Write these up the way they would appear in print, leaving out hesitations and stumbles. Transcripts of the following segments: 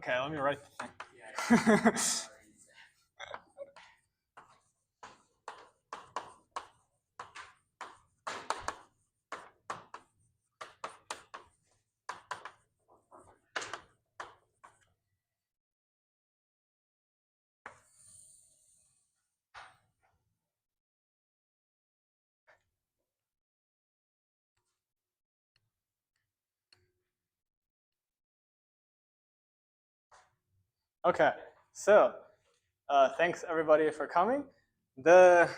Okay, let me write the thing. Okay, so thanks everybody for coming. Let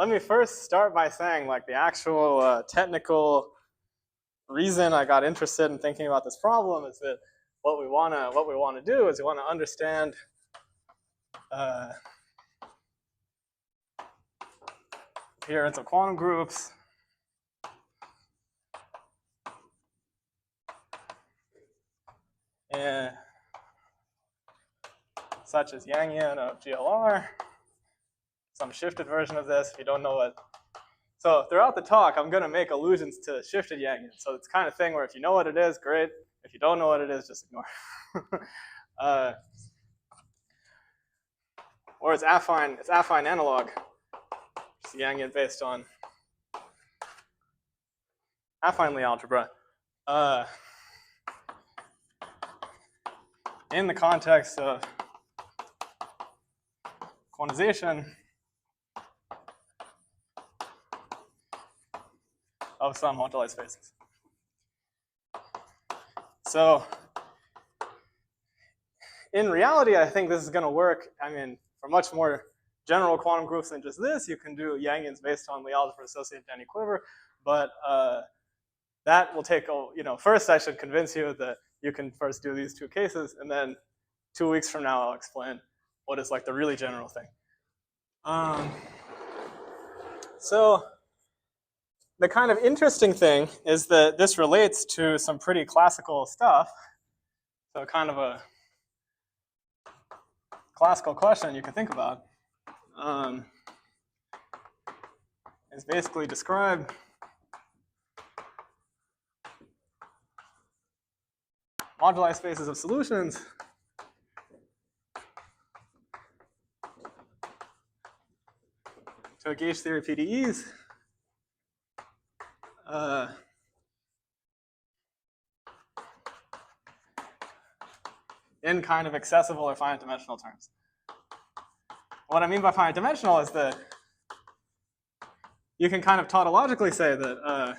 me first start by saying, like, the actual technical reason I got interested in thinking about this problem is that what we wanna do is we wanna understand appearance of quantum groups such as Yangian of GLR, some shifted version of this. If you don't know what, so throughout the talk, I'm going to make allusions to shifted Yangian. So it's the kind of thing where if you know what it is, great. If you don't know what it is, just ignore. Or it's affine analog. It's Yangian based on affine Lie algebra. In the context of quantization of some moduli spaces. So in reality, I think this is going to work. I mean, for much more general quantum groups than just this, you can do Yangians based on Lie algebra associated to any quiver. But that will take, first I should convince you that you can first do these two cases, and then 2 weeks from now I'll explain what is like the really general thing. So the kind of interesting thing is that this relates to some pretty classical stuff. So kind of a classical question you can think about is basically describe moduli spaces of solutions to a gauge theory PDEs in kind of accessible or finite dimensional terms. What I mean by finite dimensional is that you can kind of tautologically say that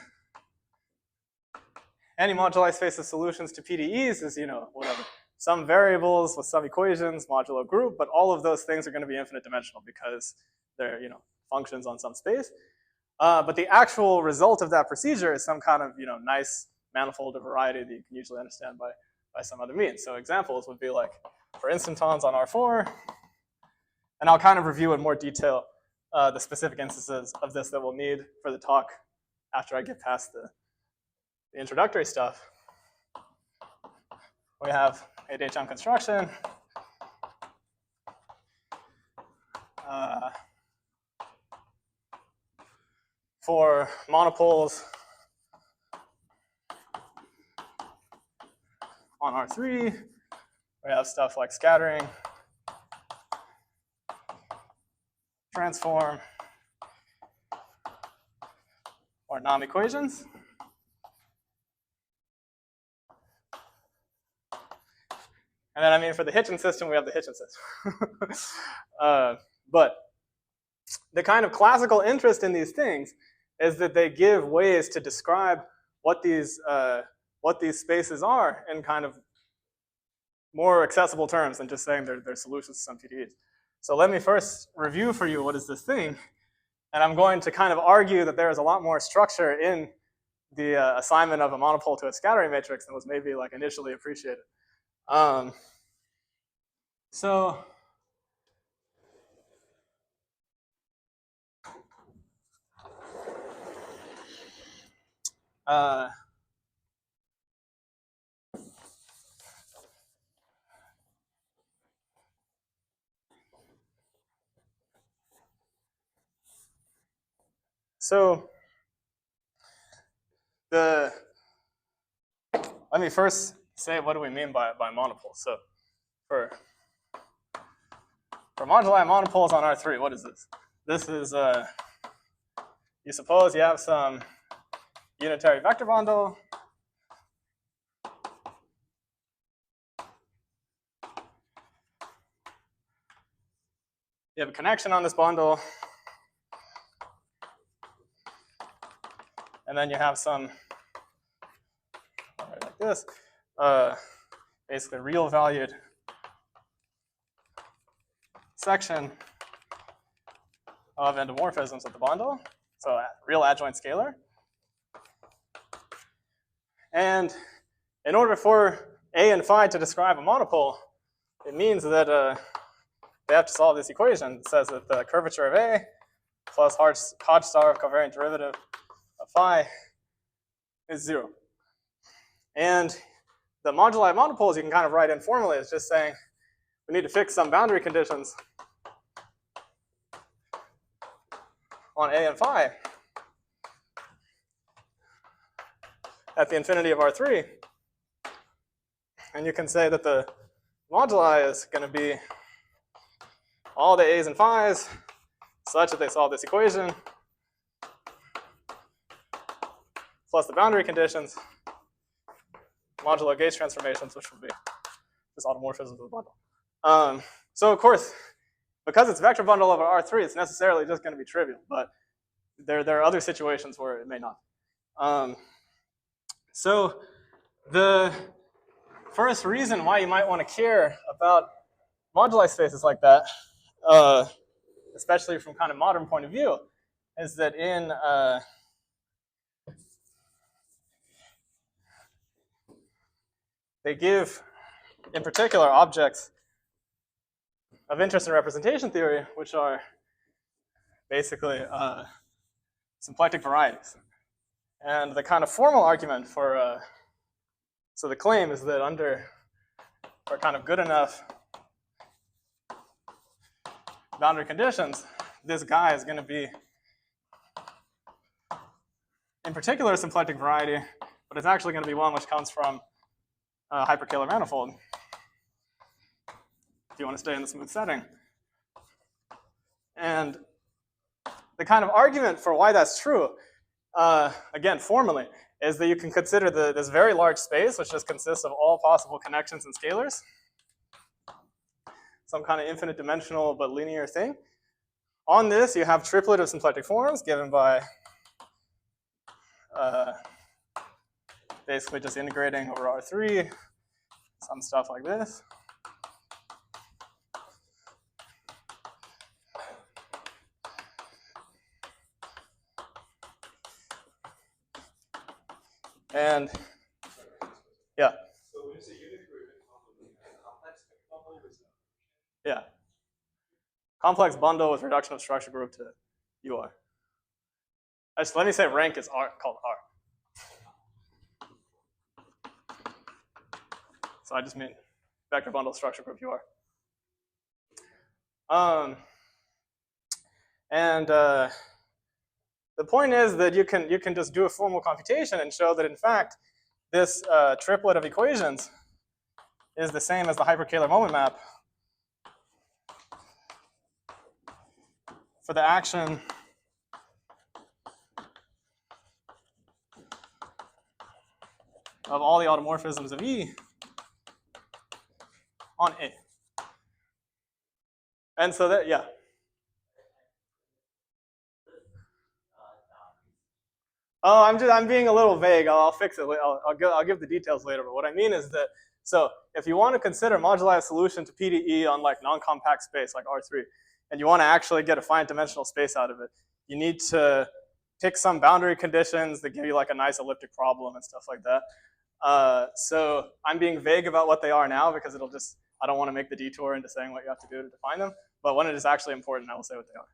any moduli space of solutions to PDEs is, whatever, some variables with some equations, modulo group, but all of those things are going to be infinite dimensional because they're, functions on some space. But the actual result of that procedure is some kind of, nice manifold of variety that you can usually understand by some other means. So examples would be like for instantons on R4, and I'll kind of review in more detail the specific instances of this that we'll need for the talk after I get past the introductory stuff. We have a HM construction. For monopoles on R3, we have stuff like scattering, transform, or NOM equations. And then, I mean, for the Hitchin system, we have the Hitchin system. But the kind of classical interest in these things is that they give ways to describe what these spaces are in kind of more accessible terms than just saying they're solutions to some PDEs. So let me first review for you what is this thing. And I'm going to kind of argue that there is a lot more structure in the assignment of a monopole to a scattering matrix than was maybe like initially appreciated. So let me first say what do we mean by monopole. So for moduli monopoles on R3. What is this? This is, you suppose you have some unitary vector bundle. You have a connection on this bundle. And then you have some, like this, basically real valued section of endomorphisms of the bundle. So a real adjoint scalar. And in order for A and phi to describe a monopole, it means that they have to solve this equation. It says that the curvature of A plus Hodge star of covariant derivative of phi is 0. And the moduli monopoles you can kind of write in formally is just saying we need to fix some boundary conditions on A and phi at the infinity of R3. And you can say that the moduli is going to be all the A's and phi's such that they solve this equation plus the boundary conditions modulo gauge transformations, which will be just automorphisms of the bundle. So of course, because it's vector bundle over R3, it's necessarily just going to be trivial, but there are other situations where it may not. So the first reason why you might want to care about moduli spaces like that, especially from kind of modern point of view, is that they give, in particular, objects of interest in representation theory, which are basically symplectic varieties. And the kind of formal argument for, so the claim is that for kind of good enough boundary conditions, this guy is going to be, in particular, a symplectic variety, but it's actually going to be one which comes from a hyperkähler manifold, if you want to stay in the smooth setting. And the kind of argument for why that's true, again, formally, is that you can consider this very large space, which just consists of all possible connections and scalars, some kind of infinite dimensional but linear thing. On this, you have triplet of symplectic forms given by basically just integrating over R3, some stuff like this. And yeah. So when you say unit complex bundle is yeah. Complex bundle with reduction of structure group to UR. Actually, let me say rank is R, called R. So I just mean vector bundle structure group UR. The point is that you can just do a formal computation and show that in fact this triplet of equations is the same as the hyperkähler moment map for the action of all the automorphisms of E on A. And so that, yeah. Oh, I'm being a little vague. I'll fix it. I'll give the details later. But what I mean is that, so if you want to consider moduli solution to PDE on like non-compact space like R3, and you want to actually get a finite dimensional space out of it, you need to pick some boundary conditions that give you like a nice elliptic problem and stuff like that. So I'm being vague about what they are now because it'll just, I don't want to make the detour into saying what you have to do to define them. But when it is actually important, I will say what they are.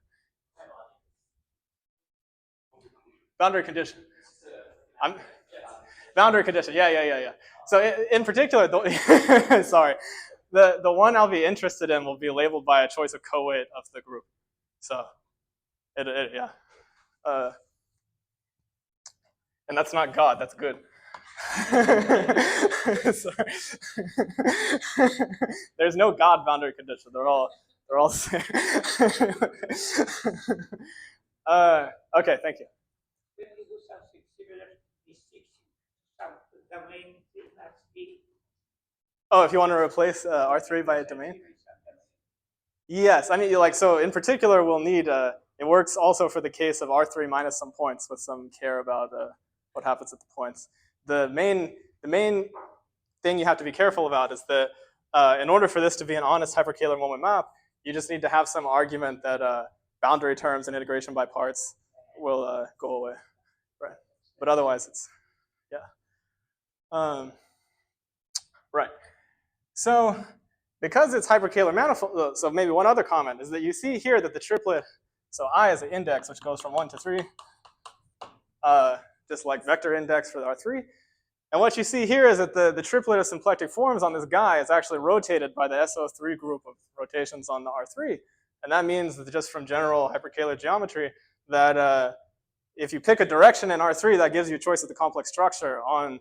Boundary condition. Boundary condition. Yeah. So in particular, sorry, the one I'll be interested in will be labeled by a choice of co-weight of the group. So yeah. And that's not God. That's good. Sorry. There's no God boundary condition. They're all same. Okay, thank you. When you do something similar, some domain will not be. Oh, if you want to replace R3 by a domain? Yes, I mean, like, so in particular, we'll need, it works also for the case of R3 minus some points with some care about what happens at the points. The main thing you have to be careful about is that in order for this to be an honest hyperkähler moment map, you just need to have some argument that boundary terms and integration by parts will go away, right? But otherwise, it's, yeah. Right. So because it's hyperkähler manifold, so maybe one other comment is that you see here that the triplet, so I is an index which goes from 1 to 3, just like vector index for the R3. And what you see here is that the triplet of symplectic forms on this guy is actually rotated by the SO3 group of rotations on the R3. And that means that just from general hyperkähler geometry that if you pick a direction in R3, that gives you a choice of the complex structure on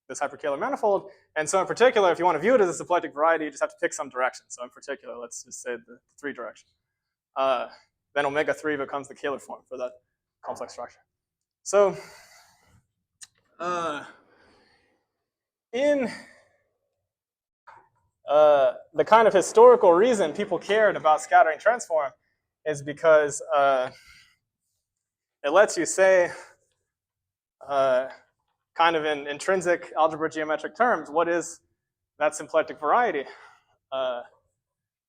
this hyperkähler manifold. And so in particular, if you want to view it as a symplectic variety, you just have to pick some direction. So in particular, let's just say the 3 direction. Then omega 3 becomes the Kähler form for that complex structure. So in the kind of historical reason people cared about scattering transform is because it lets you say kind of in intrinsic algebra geometric terms, what is that symplectic variety? And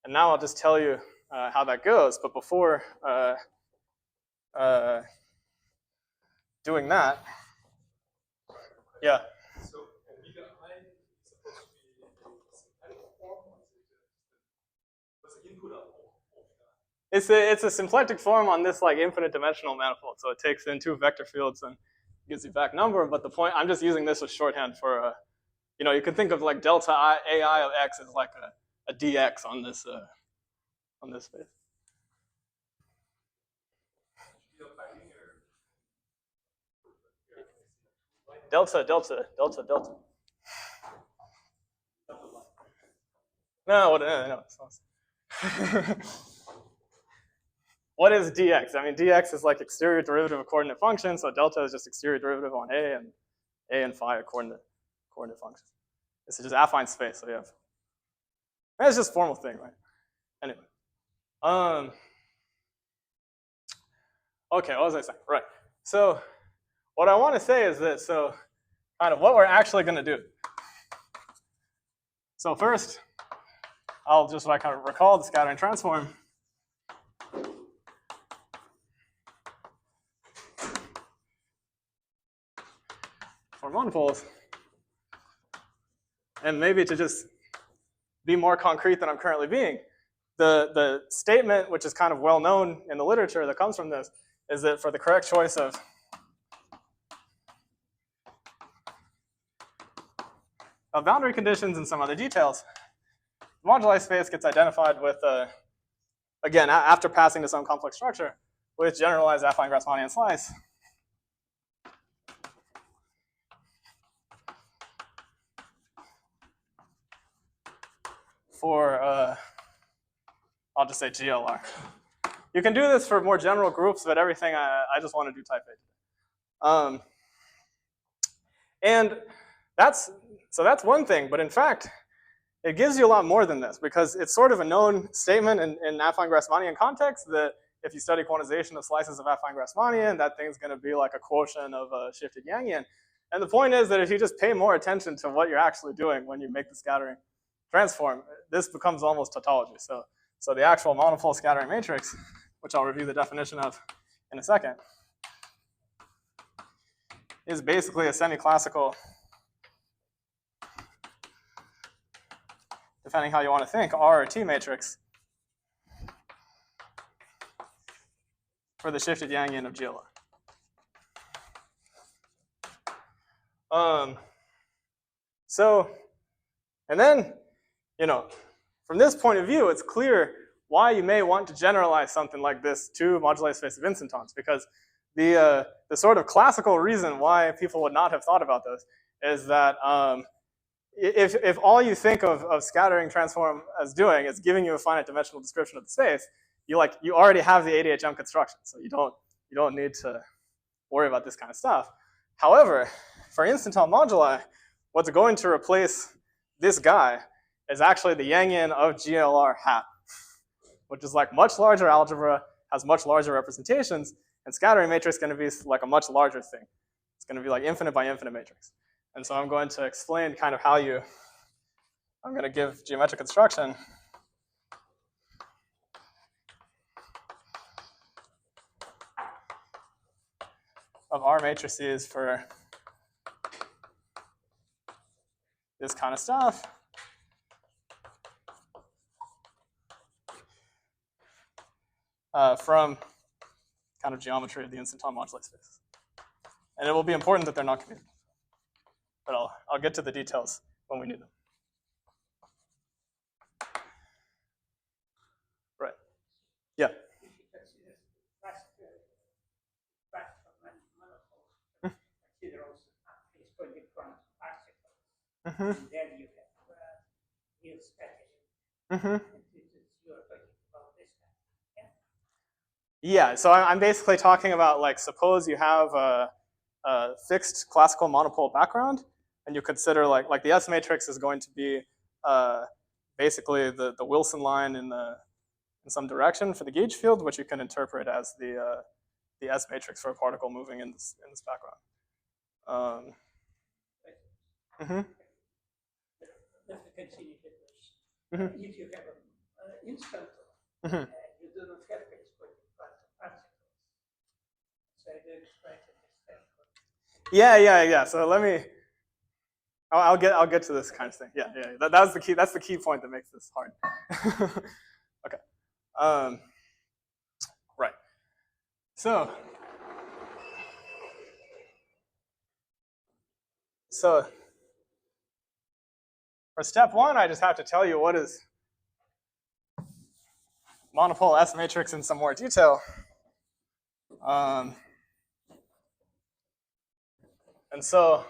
now I'll just tell you how that goes. But before doing that, yeah. So omega I is supposed to be a symplectic form, or is it the input of omega? It's a symplectic form on this like infinite dimensional manifold. So it takes in 2 vector fields and gives you back number. But the point, I'm just using this as shorthand for you know, you can think of like delta AI of x as like a dx on this space. Delta. No, it's not. What is dx? I mean, dx is like exterior derivative of coordinate function, so delta is just exterior derivative on a and phi are coordinate functions. This is just affine space, so you have. That's just a formal thing, right? Anyway. Okay, what was I saying? Right. So what I want to say is that, so kind of what we're actually going to do. So first, I'll just like kind of recall the scattering transform. For monopoles. And maybe to just be more concrete than I'm currently being, the statement, which is kind of well known in the literature that comes from this, is that for the correct choice of boundary conditions and some other details, the moduli space gets identified with, again, after passing to some complex structure, with generalized affine Grassmannian slice. For, I'll just say GLR. You can do this for more general groups, but everything I just want to do type A. And that's one thing, but in fact, it gives you a lot more than this because it's sort of a known statement in affine Grassmannian context that if you study quantization of slices of affine Grassmannian, that thing's going to be like a quotient of a shifted Yangian. And the point is that if you just pay more attention to what you're actually doing when you make the scattering transform, this becomes almost tautology. So the actual monopole scattering matrix, which I'll review the definition of in a second, is basically a semi-classical, depending how you want to think, R or T matrix for the shifted Yangian of GLR. So, and then, you know, from this point of view, it's clear why you may want to generalize something like this to moduli space of instantons, because the sort of classical reason why people would not have thought about this is that if all you think of scattering transform as doing is giving you a finite dimensional description of the space, you already have the ADHM construction, so you don't need to worry about this kind of stuff. However, for instanton moduli, what's going to replace this guy is actually the Yangian of GLR hat, which is like much larger algebra, has much larger representations, and scattering matrix is going to be like a much larger thing. It's going to be like infinite by infinite matrix. And so I'm going to explain kind of I'm going to give geometric construction of R matrices for this kind of stuff. From kind of geometry of the instanton moduli space. And it will be important that they're not commutative. But I'll get to the details when we need them. Right. Yeah. If you consider classical practical monopoles, consider also corresponding quantum particles, and then you have real scattering. You're talking about this kind. Yeah, so I'm basically talking about, like, suppose you have a fixed classical monopole background, and you consider like the S matrix is going to be basically the Wilson line in some direction for the gauge field, which you can interpret as the S matrix for a particle moving in this background. Let me continue the question. If you have an instanton, you do not have corresponding quantum particles. So I don't quite understand. Yeah. So I'll get to this kind of thing. Yeah. That's the key. That's the key point that makes this hard. Okay. Right. So for step one, I just have to tell you what is monopole S matrix in some more detail. And so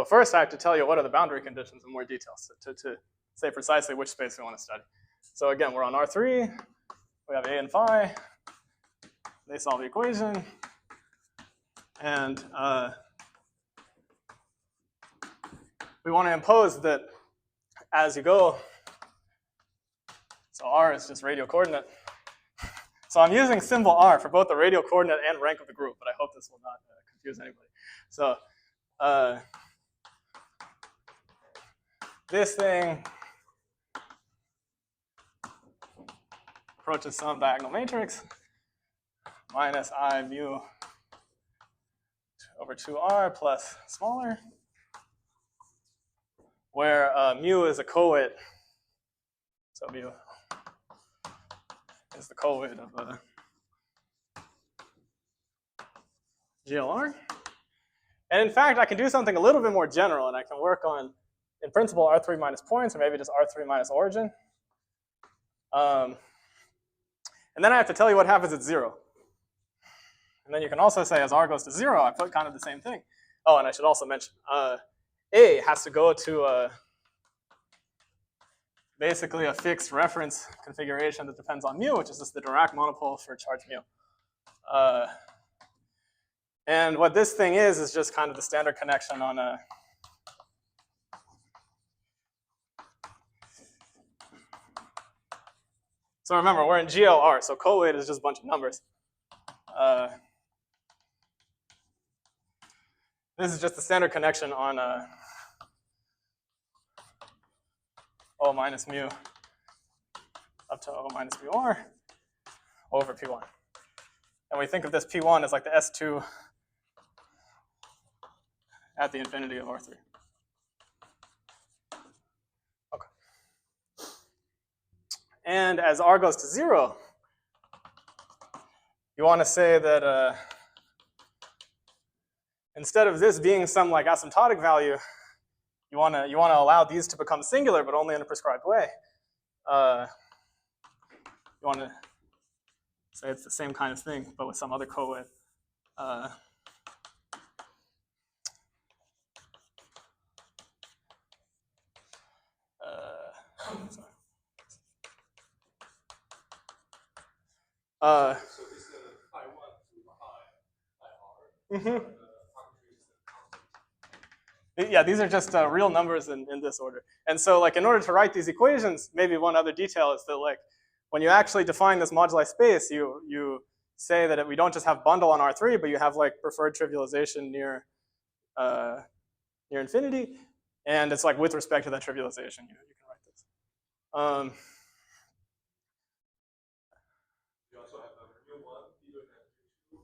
first I have to tell you what are the boundary conditions in more detail to say precisely which space we want to study. So again, we're on R3, we have A and phi, they solve the equation, and we want to impose that as you go, so R is just radial coordinate. So I'm using symbol R for both the radial coordinate and rank of the group, but I hope this will not confuse anybody. So this thing approaches some diagonal matrix minus I mu over 2R plus smaller, where mu is a coed. So mu is the coed of GLR. And in fact, I can do something a little bit more general, and I can work on, in principle, R3 minus points, or maybe just R3 minus origin. And then I have to tell you what happens at 0. And then you can also say as R goes to 0, I put kind of the same thing. Oh, and I should also mention, A has to go to basically a fixed reference configuration that depends on mu, which is just the Dirac monopole for charge mu. And what this thing is just kind of the standard connection on a so remember, we're in GLR, so coed is just a bunch of numbers. This is just the standard connection on O minus mu up to O minus mu R over P1. And we think of this P1 as like the S2 at the infinity of R3. Okay. And as R goes to 0, you want to say that instead of this being some like asymptotic value, you want to allow these to become singular, but only in a prescribed way. You want to say it's the same kind of thing, but with some other co-weight. So it's the phi 1 to pi r. Yeah, these are just real numbers in this order. And so like in order to write these equations, maybe one other detail is that like when you actually define this moduli space, you say that we don't just have bundle on R3, but you have like preferred trivialization near near infinity. And it's like with respect to that trivialization, you can write this. You also have a new one, bigger than 2.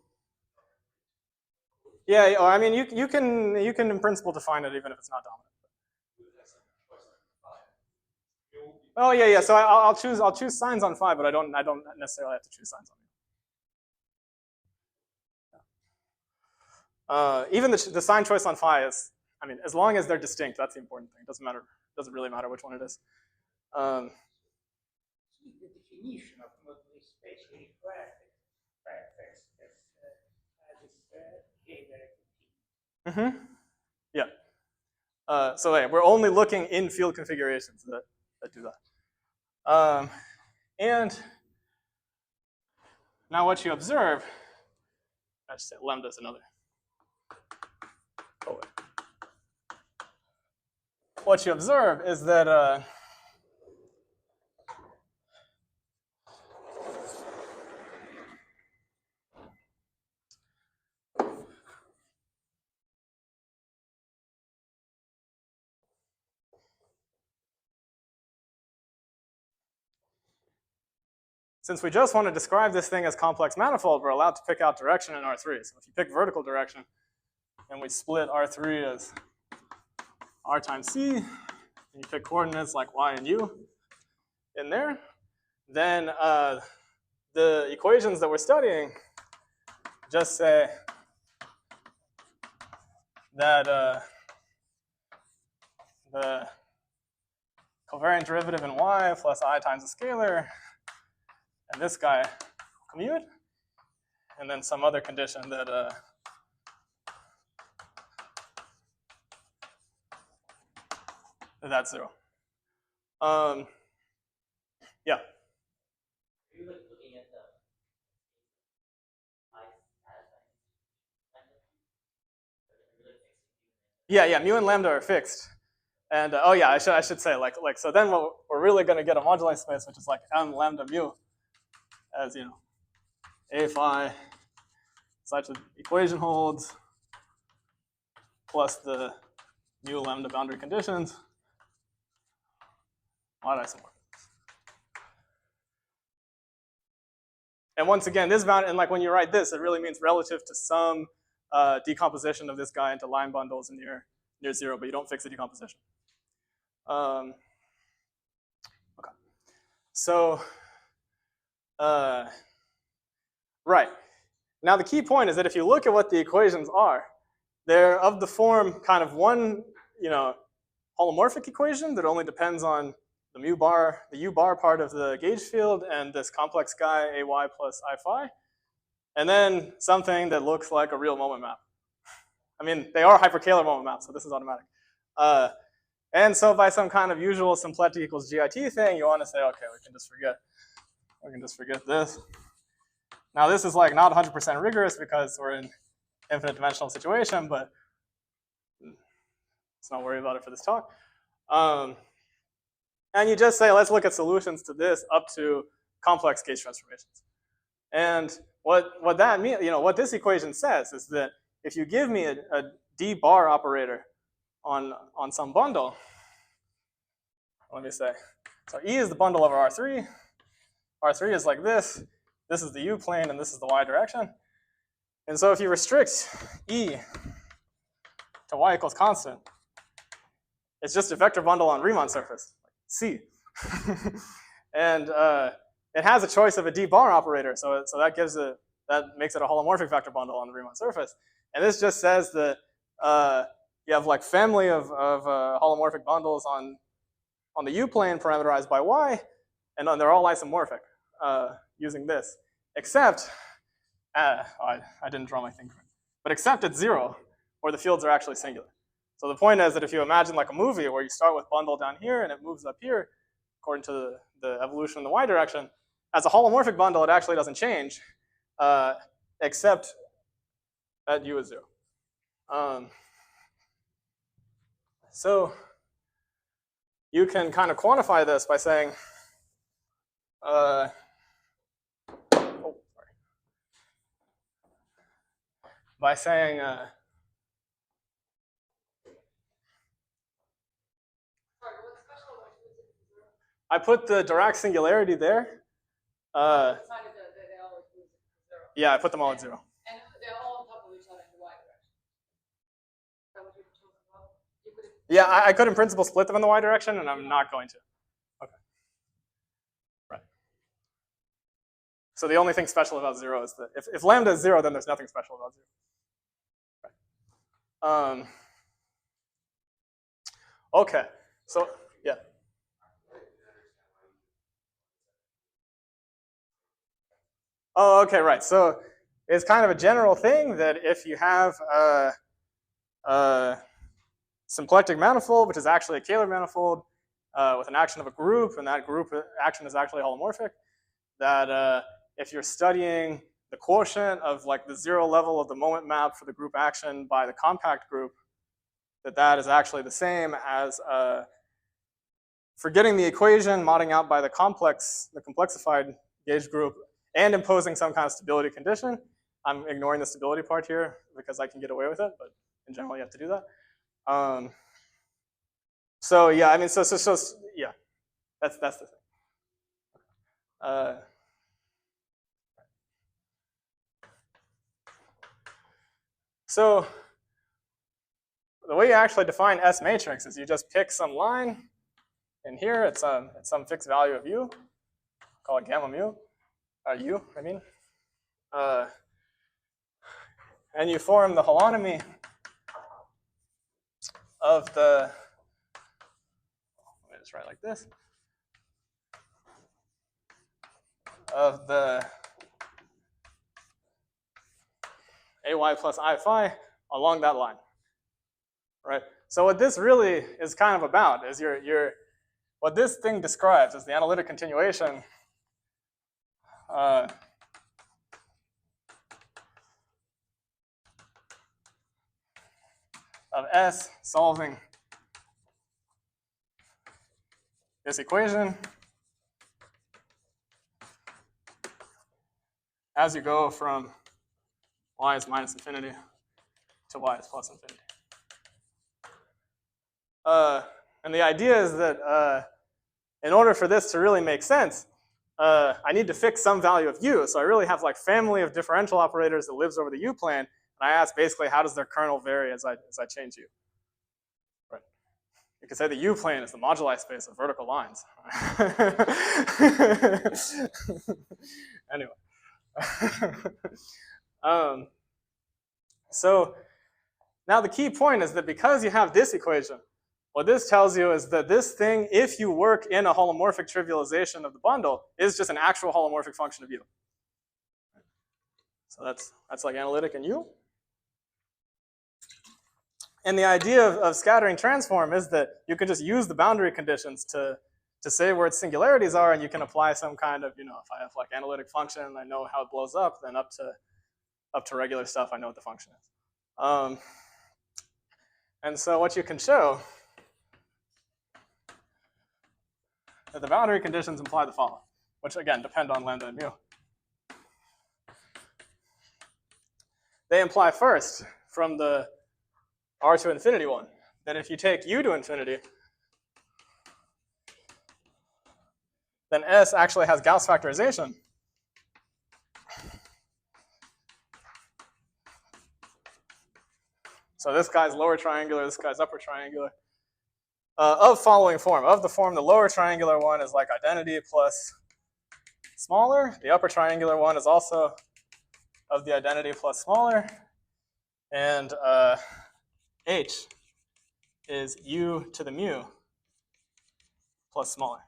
Yeah, or I mean, you can in principle define it even if it's not dominant. Oh yeah. So I'll choose signs on phi, but I don't necessarily have to choose signs on mu. Even the sign choice on phi is, I mean, as long as they're distinct, that's the important thing. It doesn't matter. Doesn't really matter which one it is. The definition of moduli space requires this J derivative. Yeah. So hey, we're only looking in field configurations that do that. And now what you observe, I should say lambda is another. Oh, wait. What you observe is that since we just want to describe this thing as complex manifold, we're allowed to pick out direction in R3. So if you pick vertical direction, and we split R3 as R times C, and you pick coordinates like Y and U in there, then the equations that we're studying just say that the covariant derivative in Y plus I times a scalar, and this guy commute, and then some other condition that that's 0. Yeah. Are you like looking at the Yeah, mu and lambda are fixed. And oh yeah, I should say like so then we're really going to get a moduli space which is like m lambda mu as a phi such that equation holds plus the mu lambda boundary conditions. Why did I say more? And once again, this bound, and like when you write this, it really means relative to some decomposition of this guy into line bundles near 0, but you don't fix the decomposition. Okay. So, right. Now the key point is that if you look at what the equations are, they're of the form kind of one, holomorphic equation that only depends on the mu bar, the u bar part of the gauge field, and this complex guy ay plus I phi, and then something that looks like a real moment map. I mean, they are hyperkähler moment maps, so this is automatic. And so by some kind of usual simpletic equals GIT thing, you want to say, okay, we can just forget this. Now this is like not 100% rigorous because we're in infinite dimensional situation, but let's not worry about it for this talk. And you just say, let's look at solutions to this up to complex gauge transformations. And what that means, what this equation says is that if you give me a d bar operator on some bundle, let me say, so E is the bundle over R3. R3 is like this. This is the U plane, and this is the Y direction. And so if you restrict E to Y equals constant, it's just a vector bundle on Riemann surface, C. And it has a choice of a d bar operator, so that that makes it a holomorphic vector bundle on the Riemann surface. And this just says that you have like family of holomorphic bundles on the U plane parameterized by Y, and they're all isomorphic using this, except, I didn't draw my thing correct, but except at 0, where the fields are actually singular. So the point is that if you imagine like a movie where you start with bundle down here and it moves up here, according to the evolution in the Y direction, as a holomorphic bundle, it actually doesn't change, except at U is 0. So you can kind of quantify this by saying, I put the Dirac singularity there. Yeah, I put them all at 0. And they're all on top of each other in the Y direction. Is that what you're talking about? Yeah, I could in principle split them in the Y direction, and I'm not going to. Okay. Right. So the only thing special about 0 is that if lambda is 0, then there's nothing special about 0. Right. Okay. So yeah. Oh, okay, right. So it's kind of a general thing that if you have a symplectic manifold, which is actually a Kähler manifold with an action of a group, and that group action is actually holomorphic, that if you're studying the quotient of like the 0 level of the moment map for the group action by the compact group, that is actually the same as forgetting the equation, modding out by the complexified gauge group, and imposing some kind of stability condition. I'm ignoring the stability part here because I can get away with it, but in general you have to do that. So yeah, I mean, so yeah, that's the thing. So the way you actually define S matrix is you just pick some line in here. It's some fixed value of U. Call it gamma mu. U, I mean. And you form the holonomy of the, let me just write like this, of the AY plus I phi along that line, right? So what this really is kind of about is what this thing describes is the analytic continuation of S solving this equation as you go from y is minus infinity to y is plus infinity. And the idea is that in order for this to really make sense, I need to fix some value of u. So I really have like family of differential operators that lives over the u plane. And I ask basically how does their kernel vary as I change u. Right. You could say the u plane is the moduli space of vertical lines. Anyway. So now the key point is that because you have this equation, what this tells you is that this thing, if you work in a holomorphic trivialization of the bundle, is just an actual holomorphic function of u. So that's like analytic in u. And the idea of scattering transform is that you can just use the boundary conditions to say where its singularities are, and you can apply some kind of, if I have like analytic function and I know how it blows up, then up to regular stuff, I know what the function is. And so what you can show that the boundary conditions imply the following, which again depend on lambda and mu. They imply first from the R to infinity one, that if you take u to infinity, then S actually has Gauss factorization. So this guy's lower triangular, this guy's upper triangular. Of following form. Of the form, the lower triangular one is like identity plus smaller. The upper triangular one is also of the identity plus smaller, and H is U to the mu plus smaller.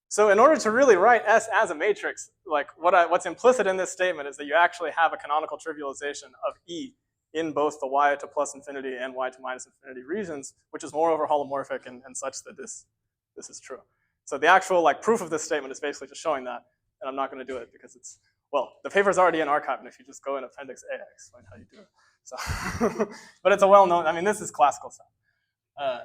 So in order to really write S as a matrix, like what's implicit in this statement is that you actually have a canonical trivialization of E in both the y to plus infinity and y to minus infinity regions, which is moreover holomorphic and such that this is true. So the actual like proof of this statement is basically just showing that, and I'm not going to do it because it's, well, the paper's already in archive, and if you just go in Appendix A, I explain how you do it. So, but it's a well-known, I mean, this is classical stuff. Now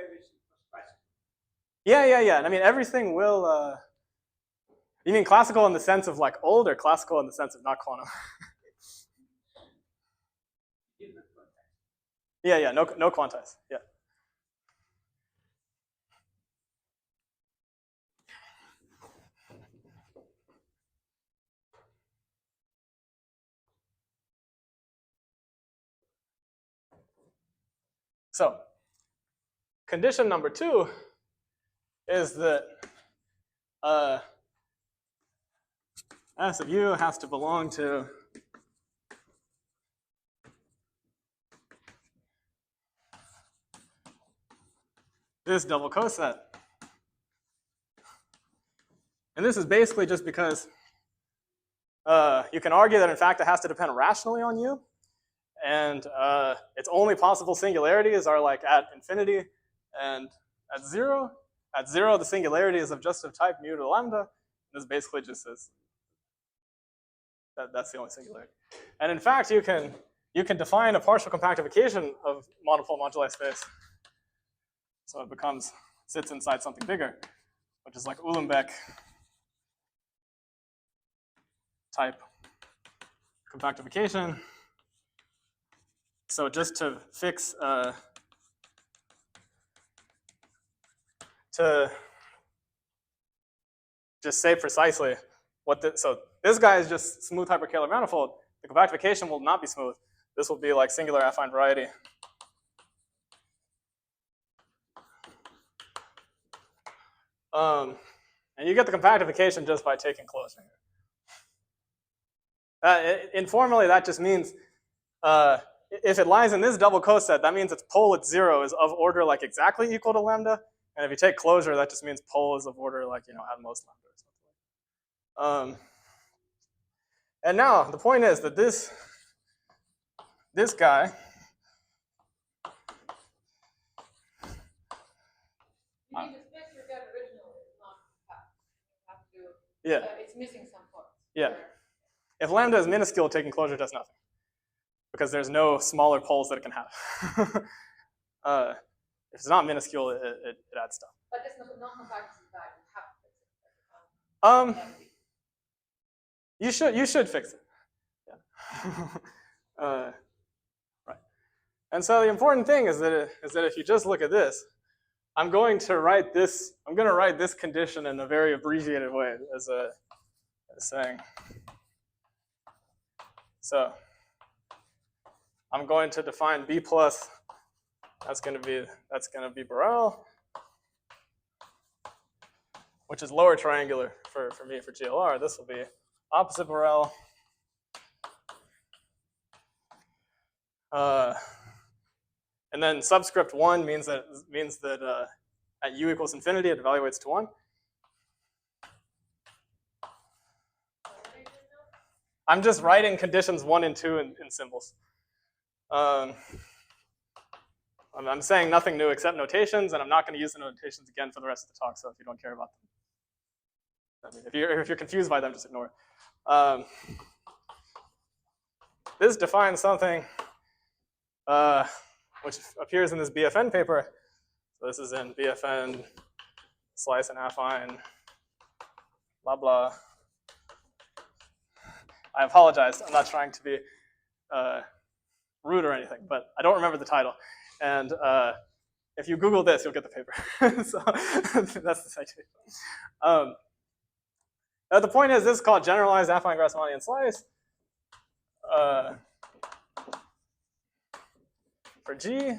everything was classical. Yeah. And I mean, everything will, you mean classical in the sense of like old, or classical in the sense of not quantum? Yeah, no quantize, yeah. So, condition number 2 is that S of U has to belong to this double coset. And this is basically just because you can argue that in fact it has to depend rationally on U, and its only possible singularities are like at infinity and at 0. At 0, the singularity is of just of type mu to lambda. This basically just says that that's the only singularity. And in fact, you can define a partial compactification of monopole moduli space. So it sits inside something bigger, which is like Uhlenbeck type compactification. So just to fix, to just say precisely what so this guy is just smooth hyperkähler manifold. The compactification will not be smooth. This will be like singular affine variety. And you get the compactification just by taking closure. Informally, that just means if it lies in this double coset, that means its pole at 0 is of order like exactly equal to lambda. And if you take closure, that just means pole is of order like, you know, at most lambda or something. And now the point is that this guy, You mean the space you got originally is not compact. You have to, yeah, it's missing some parts. yeah. If lambda is minuscule, taking closure does nothing because there's no smaller poles that it can have. If it's not minuscule, it adds stuff. But this non-compact is bad. You have to fix it. You should fix it. Yeah. Right. And so the important thing is that if you just look at this, I'm going to write this condition in a very abbreviated way as saying. So I'm going to define B plus. That's going to be Borel, which is lower triangular for me for GLR. This will be opposite Borel. And then subscript 1 means that at U equals infinity, it evaluates to 1. I'm just writing conditions 1 and 2 in symbols. I'm saying nothing new except notations, and I'm not going to use the notations again for the rest of the talk, so if you don't care about them. I mean, if you're confused by them, just ignore it. This defines something which appears in this BFN paper. So this is in BFN, slice and affine, blah, blah. I apologize. I'm not trying to be rude or anything, but I don't remember the title. And if you Google this, you'll get the paper. So that's the citation. The point is, this is called generalized affine Grassmannian slice. For G,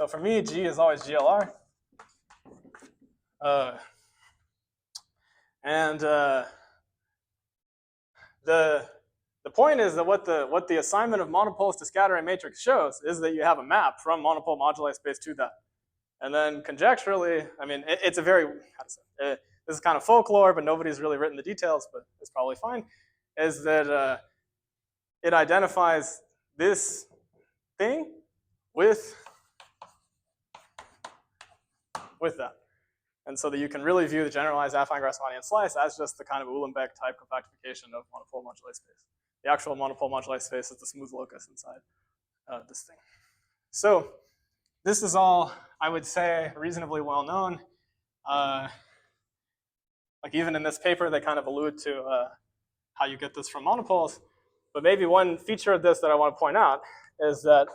So for me, G is always GLR. The point is that what the assignment of monopoles to scattering matrix shows is that you have a map from monopole moduli space to that. And then conjecturally, I mean, it's a very, this is kind of folklore, but nobody's really written the details, but it's probably fine, is that it identifies this thing with that. And so that you can really view the generalized affine Grassmannian slice as just the kind of Uhlenbeck type compactification of monopole moduli space. The actual monopole moduli space is the smooth locus inside this thing. So this is all, I would say, reasonably well known. Like even in this paper, they kind of allude to how you get this from monopoles. But maybe one feature of this that I want to point out is that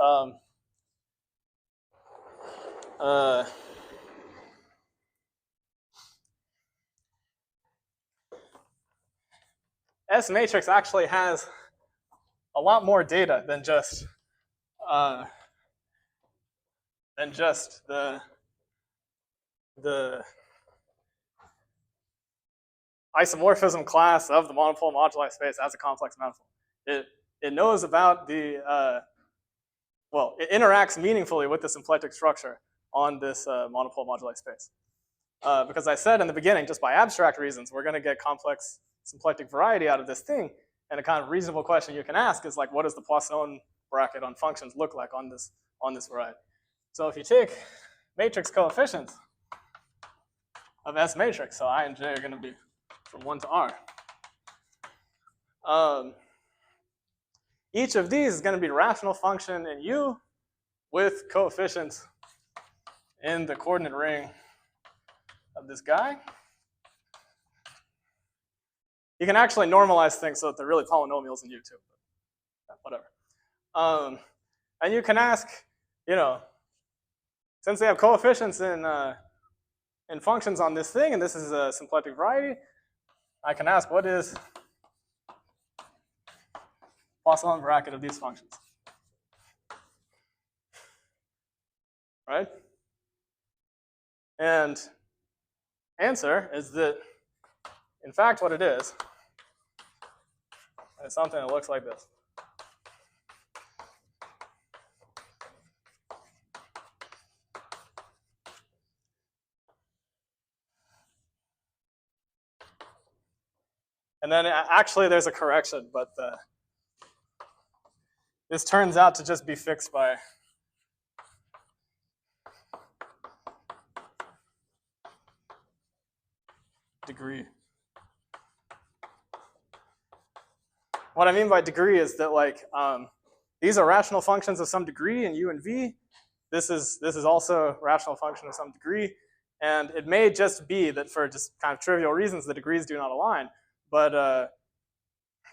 S matrix actually has a lot more data than just the isomorphism class of the monopole moduli space as a complex manifold. It knows about the well, it interacts meaningfully with the symplectic structure on this monopole moduli space. Because I said in the beginning, just by abstract reasons, we're going to get complex symplectic variety out of this thing. And a kind of reasonable question you can ask is like, what does the Poisson bracket on functions look like on this variety? So if you take matrix coefficients of S matrix, so I and J are going to be from 1 to R. Each of these is going to be a rational function in U with coefficients in the coordinate ring of this guy. You can actually normalize things so that they're really polynomials in U too, but whatever. And you can ask, since they have coefficients in functions on this thing, and this is a symplectic variety, I can ask what is Poisson bracket of these functions, right? And answer is that, in fact, what it is something that looks like this. And then actually there's a correction, but this turns out to just be fixed by degree. What I mean by degree is that these are rational functions of some degree in U and V. This is also a rational function of some degree. And it may just be that for just kind of trivial reasons, the degrees do not align. But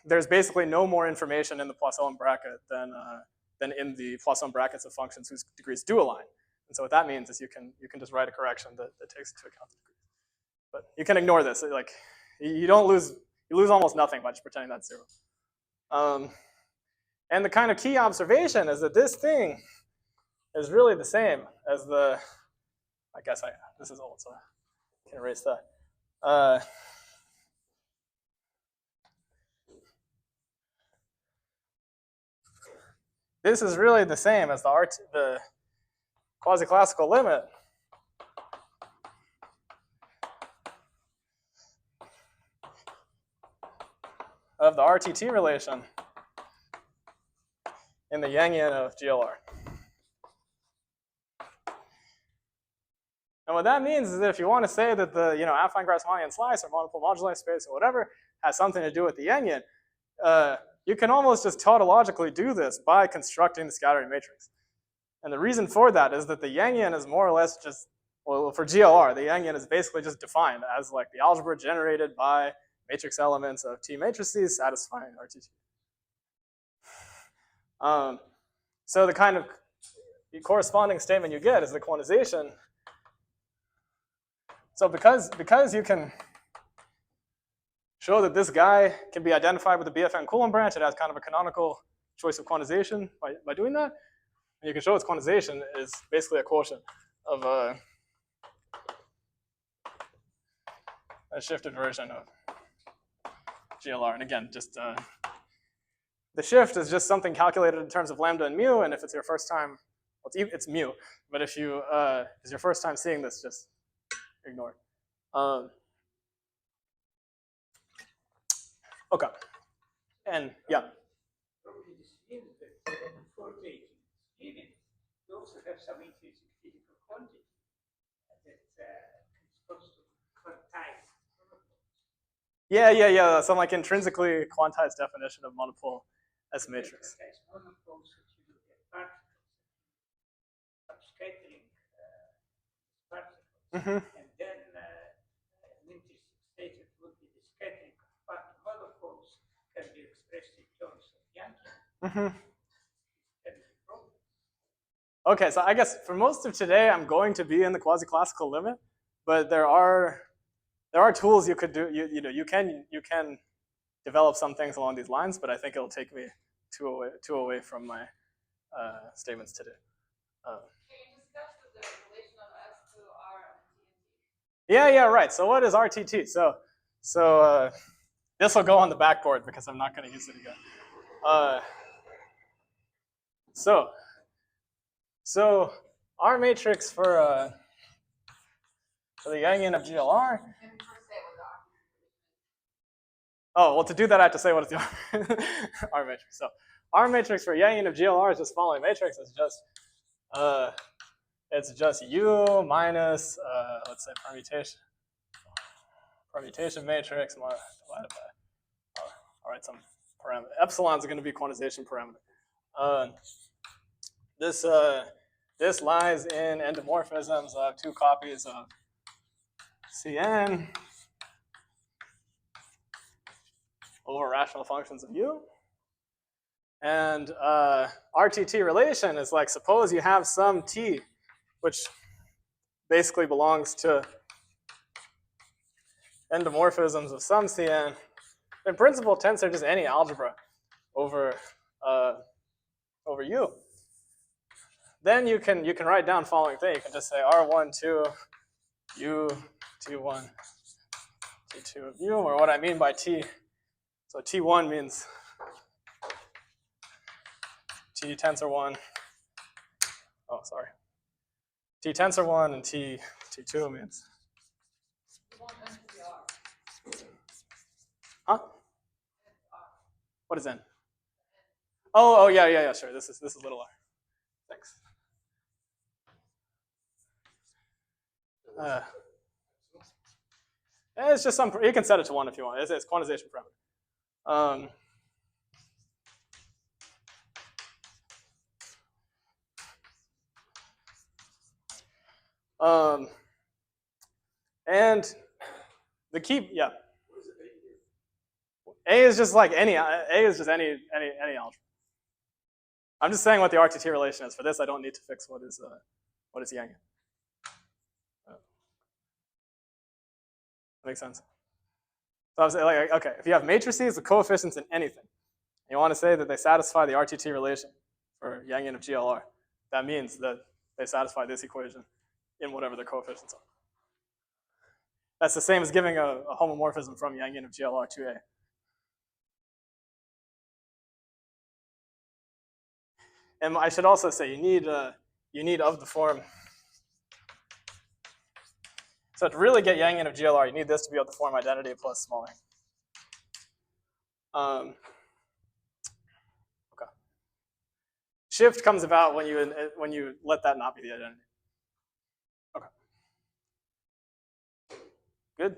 there's basically no more information in the Poisson bracket than in the Poisson brackets of functions whose degrees do align. And so what that means is you can just write a correction that takes into account the degrees. But you can ignore this. Like you lose almost nothing by just pretending that's 0. And the kind of key observation is that this thing is really the same as the. I guess this is old, so I can erase that. This is really the same as the quasi-classical limit of the RTT relation in the Yangian of GLR. And what that means is that if you want to say that the affine Grassmannian slice or monopole moduli space or whatever has something to do with the Yangian, you can almost just tautologically do this by constructing the scattering matrix. And the reason for that is that the Yangian is more or less just, well, for GLR, the Yangian is basically just defined as like the algebra generated by matrix elements of T matrices satisfying RTT. So the kind of corresponding statement you get is the quantization. So because you can show that this guy can be identified with the BFN Coulomb branch, it has kind of a canonical choice of quantization by doing that. and you can show its quantization is basically a quotient of a shifted version of GLR. And again, just the shift is just something calculated in terms of lambda and mu, and if it's your first time, well, it's mu, but if you it's your first time seeing this, just ignore it. Okay, and yeah. Probably this means that before taking spinning, you also have some intrinsic physical quantity that is supposed to quantize. Yeah. Some like intrinsically quantized definition of monopole as matrix. Monopoles that you do get particles, scattering particles, and then an intrinsic state that would be the scattering of monopoles can be expressed in terms of Yangian. Okay, so I guess for most of today, I'm going to be in the quasi-classical limit, but there are tools you could do. You can develop some things along these lines, but I think it'll take me too away from my statements today. Can you discuss the relation of S to R and T? Yeah, right. So what is RTT? So this will go on the backboard because I'm not going to use it again. So our matrix for the Yangian of GLR. Oh, well, to do that, I have to say what is the R matrix. So our matrix for Yangian of GLR is just following matrix. It's just U minus let's say permutation matrix divided by all right, some parameter. Epsilon is going to be quantization parameter. This lies in endomorphisms of two copies of Cn over rational functions of U. And RTT relation is like, suppose you have some T, which basically belongs to endomorphisms of some Cn. In principle, tensor just any algebra over U. Then you can write down following thing. You can just say R1, 2, U, T1, T2 of U, or what I mean by T. So T1 means T tensor 1. Oh, sorry. T tensor 1 and T2 means. Huh? What is N? Oh yeah, sure. This is little r. Thanks. It's just some. You can set it to 1 if you want. It's quantization parameter. And the key, yeah. A is just like any. A is just any algebra. I'm just saying what the RTT relation is. For this, I don't need to fix what is Yangian. Makes sense. So I was like, okay, if you have matrices with coefficients in anything, you want to say that they satisfy the RTT relation for Yangian of GLR, that means that they satisfy this equation in whatever their coefficients are. That's the same as giving a homomorphism from Yangian of GLR to A. And I should also say you need of the form. So to really get Yangian of GLR, you need this to be of the form identity plus smaller. Okay. Shift comes about when you let that not be the identity. Okay. Good.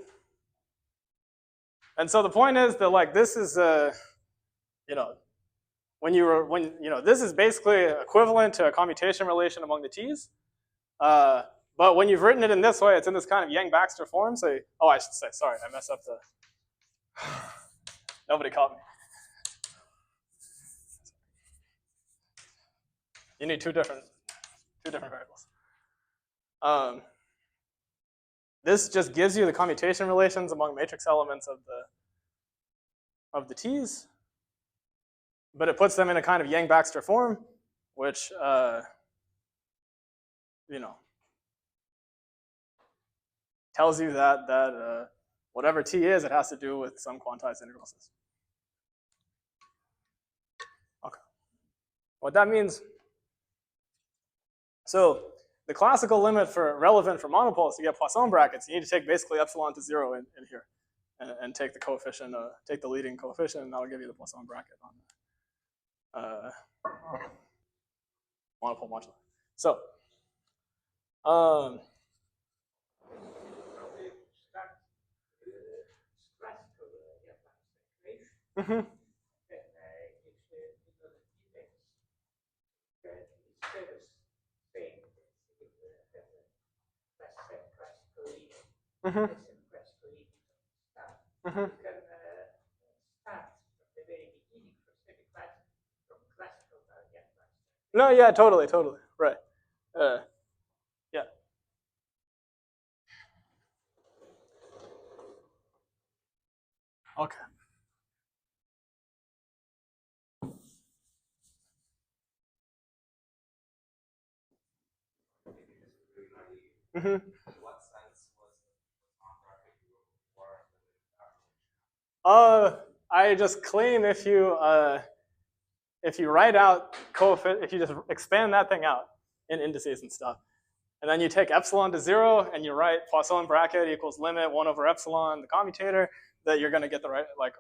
And so the point is that like this is this is basically equivalent to a commutation relation among the T's. But when you've written it in this way, it's in this kind of Yang-Baxter form. So, I should say, sorry, I messed up the. Nobody caught me. You need two different variables. This just gives you the commutation relations among matrix elements of the T's, but it puts them in a kind of Yang-Baxter form, which you know, tells you that whatever t is, it has to do with some quantized integral system. Okay. What that means, so the classical limit for relevant for monopoles to get Poisson brackets, you need to take basically epsilon to 0 in here, and take the coefficient, take the leading coefficient, and that'll give you the Poisson bracket on the monopole moduli. So, mhm. Mm-hmm. Mm-hmm. No, yeah, totally, right. Yeah. Okay. Mm-hmm. I just claim if you write out coefficient, if you just expand that thing out in indices and stuff, and then you take epsilon to 0 and you write Poisson bracket equals limit 1 over epsilon, the commutator, that you're going to get the right, like,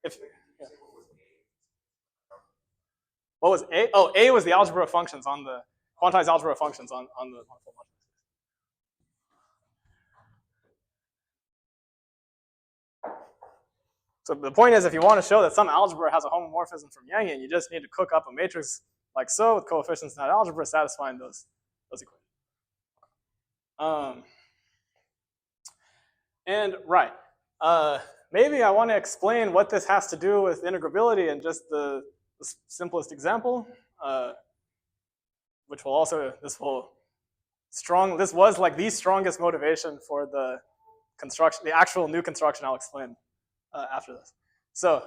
if, yeah. What was A? Oh, A was the algebra of functions on the, quantized algebra of functions on the monopole module. So the point is, if you want to show that some algebra has a homomorphism from Yangian, you just need to cook up a matrix like so with coefficients in that algebra satisfying those equations. And right, maybe I want to explain what this has to do with integrability in just the simplest example, which will also, this was like the strongest motivation for the construction, the actual new construction I'll explain after this. So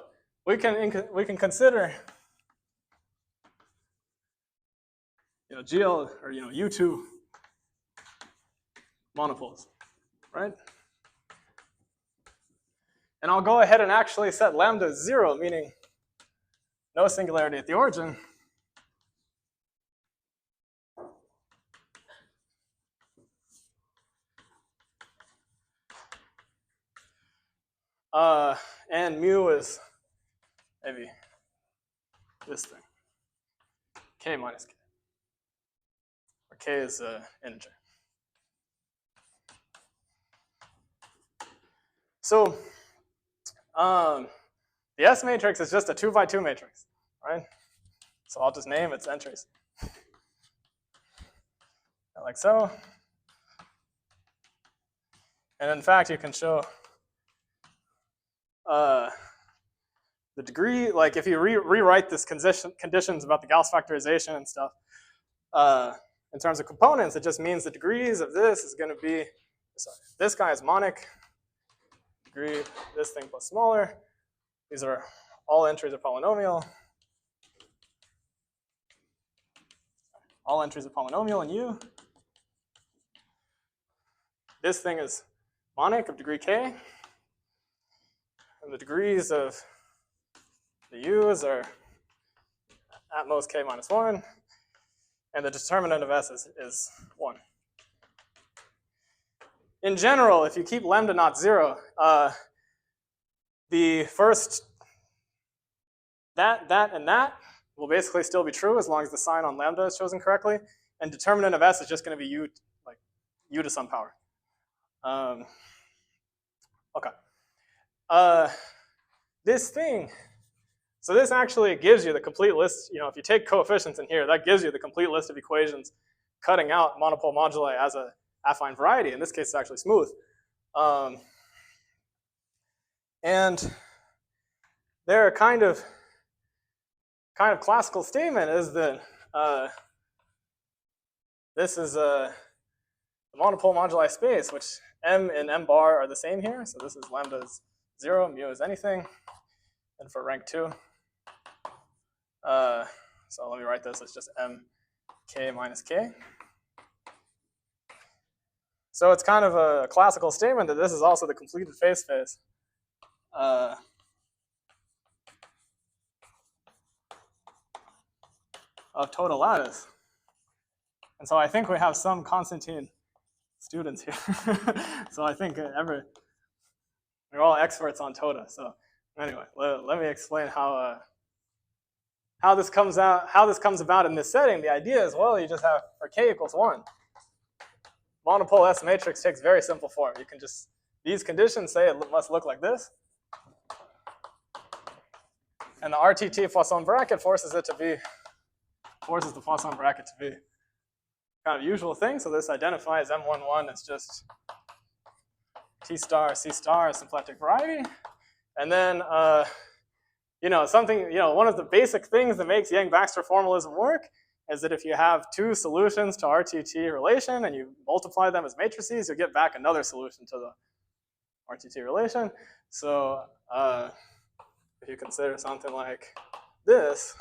we can consider, GL or U2 monopoles, right? And I'll go ahead and actually set lambda 0, meaning no singularity at the origin. And mu is maybe this thing, k minus k, where k is an integer. So the S matrix is just a 2 by 2 matrix, right? So I'll just name its entries. Like so. And in fact, you can show the degree, like if you rewrite this conditions about the Gauss factorization and stuff, in terms of components, it just means the degrees of this is going to be, sorry, this guy is monic, degree this thing plus smaller. These are all entries are polynomial. All entries are polynomial in U. This thing is monic of degree k. And the degrees of the U's are at most k minus 1. And the determinant of S is 1. In general, if you keep lambda not 0, the first, that, and that will basically still be true as long as the sign on lambda is chosen correctly. And determinant of S is just going to be U, like U to some power. Okay. This thing, so this actually gives you the complete list. If you take coefficients in here, that gives you the complete list of equations cutting out monopole moduli as a affine variety. In this case, it's actually smooth. And their kind of classical statement is that this is a monopole moduli space, which M and M bar are the same here. So this is lambda is 0, mu is anything. And for rank 2, so let me write this. It's just M k minus k. So it's kind of a classical statement that this is also the completed phase space of total lattice. And so I think we have some Constantine students here. So I think we're all experts on Tota. So anyway, let me explain how this comes about in this setting. The idea is, well, you just have for k equals 1. Monopole S matrix takes very simple form. You can just, these conditions say it must look like this. And the RTT Poisson bracket forces the Poisson bracket to be kind of usual thing. So this identifies M11 as just T star, C star, symplectic variety. And then, one of the basic things that makes Yang-Baxter formalism work is that if you have two solutions to RTT relation and you multiply them as matrices, you get back another solution to the RTT relation. So if you consider something like this,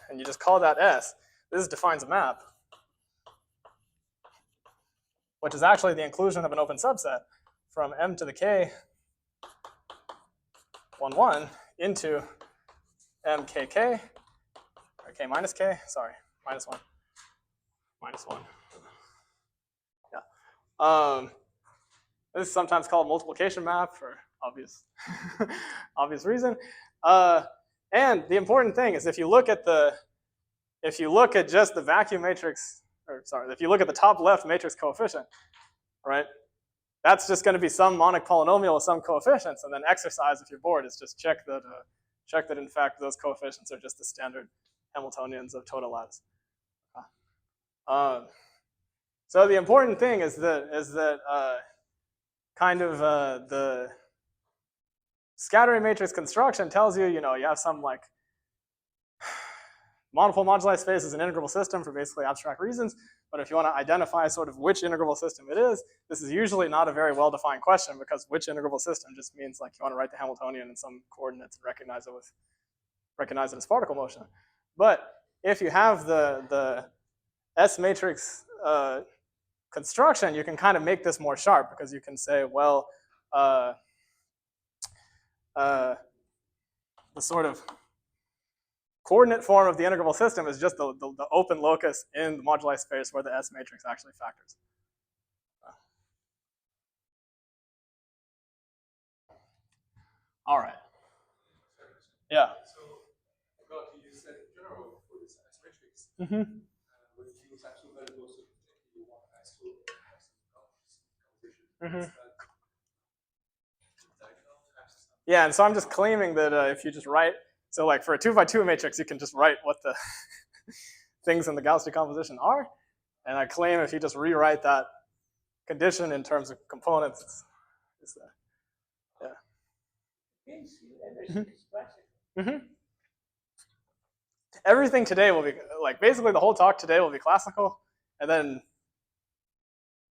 and you just call that S, this defines a map, which is actually the inclusion of an open subset from M to the K 1 into MKK, or K minus K, sorry, minus 1. Yeah. This is sometimes called multiplication map for obvious, obvious reason. And the important thing is if you look at just the vacuum matrix, if you look at the top left matrix coefficient, right? That's just going to be some monic polynomial with some coefficients, and then exercise if you're bored is just check that in fact those coefficients are just the standard Hamiltonians of total lattice. So the important thing is that the scattering matrix construction tells you, you have some like monopole moduli space is an integrable system for basically abstract reasons. But if you want to identify sort of which integrable system it is, this is usually not a very well-defined question because which integrable system just means like you want to write the Hamiltonian in some coordinates and recognize it as particle motion. But if you have the S matrix construction, you can kind of make this more sharp because you can say, well, the sort of coordinate form of the integrable system is just the open locus in the moduli space where the S matrix actually factors. All right. Yeah. So, you said in general for this S matrix, Mm-hmm. when you use absolute values, you want S to have some composition. Mm-hmm. Diagonal. Yeah, and so I'm just claiming that if you just write, so like for a 2x2 matrix, you can just write what the things in the Gauss decomposition are. And I claim if you just rewrite that condition in terms of components, yeah. Mm-hmm. Everything today will be, like basically the whole talk today will be classical. And then